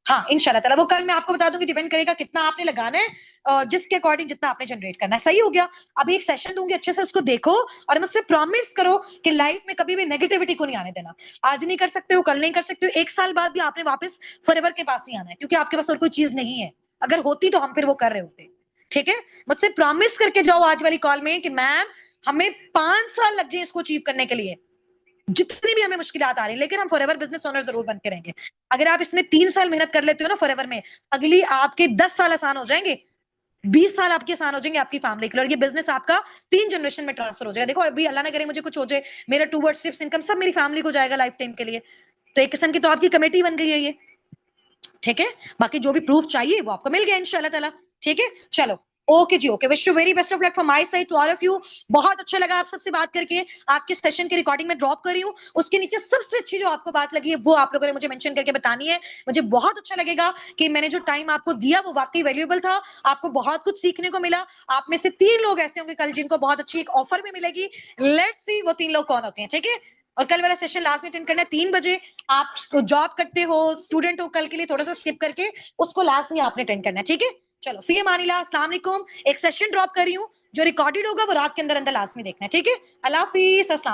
हाँ इंशाल्लाह ताला वो कल मैं आपको बता दूंगी, डिपेंड करेगा कितना आपने लगाना है, जिसके अकॉर्डिंग जितना आपने जनरेट करना है, सही हो गया। अभी एक सेशन दूंगी, अच्छे से उसको देखो, और मुझसे प्रॉमिस करो कि लाइफ में कभी भी नेगेटिविटी को नहीं आने देना। आज नहीं कर सकते हो, कल नहीं कर सकते हो, 1 साल बाद भी आपने वापस फॉरएवर के पास ही आना है, क्योंकि आपके पास और कोई चीज नहीं है। अगर होती तो हम फिर वो कर रहे होते, ठीक है। मुझसे प्रॉमिस करके जाओ आज वाली कॉल में कि मैम हमें 5 साल लग जाए इसको अचीव करने के लिए, जितनी भी हमें मुश्किलात आ रही है, लेकिन हम फॉरएवर बिजनेस ओनर जरूर बनते रहेंगे। अगर आप इसमें 3 साल मेहनत कर लेते हो ना फॉरएवर में, अगली आपके 10 साल आसान हो जाएंगे, 20 साल आपके आसान हो जाएंगे आपकी फैमिली के लिए, और ये बिजनेस आपका 3 जनरेशन में ट्रांसफर हो जाएगा। देखो अभी अल्लाह ना करे मुझे कुछ हो जाए, मेरा टूवर्ड्स ट्रिप्स इनकम सब मेरी फैमिली को जाएगा लाइफ टाइम के लिए, तो एक किस्म की तो आपकी कमेटी बन गई है ये, ठीक है। बाकी जो भी प्रूफ चाहिए वो आपको मिल गया इंशाल्लाह ताला, ठीक है। चलो ओके जी, okay. Wish you very best of luck from my side to all of you. बहुत अच्छा लगा आप सबसे बात करके। आपके सेशन की रिकॉर्डिंग मैं ड्रॉप कर रही हूँ। उसके नीचे सबसे अच्छी जो आपको बात लगी है, वो आप लोगों ने मुझे मेंशन करके बतानी है। मुझे बहुत अच्छा लगेगा कि मैंने जो टाइम आपको दिया, वो वाक़ई वैल्यूएबल था। आपको बहुत कुछ सीखने को मिला। आप में से 3 लोग ऐसे होंगे कल जिनको बहुत अच्छी एक ऑफर भी मिलेगी। लेट्स सी वो 3 लोग कौन होते हैं, ठीक है? और कल वाला सेशन लास्ट में अटेंड करना है 3 बजे। आप जॉब करते हो, स्टूडेंट हो, कल के लिए थोड़ा-सा स्किप करके उसको लास्ट में आपने अटेंड करना है, ठीक है? चलो, फी अमानिल्लाह, अस्सलाम वालेकुम। एक सेशन ड्रॉप कर रही हूँ, जो रिकॉर्डेड होगा वो रात के अंदर-अंदर लास्ट में देखना है, ठीक है? अल्लाह हाफ़िज़, अस्सलाम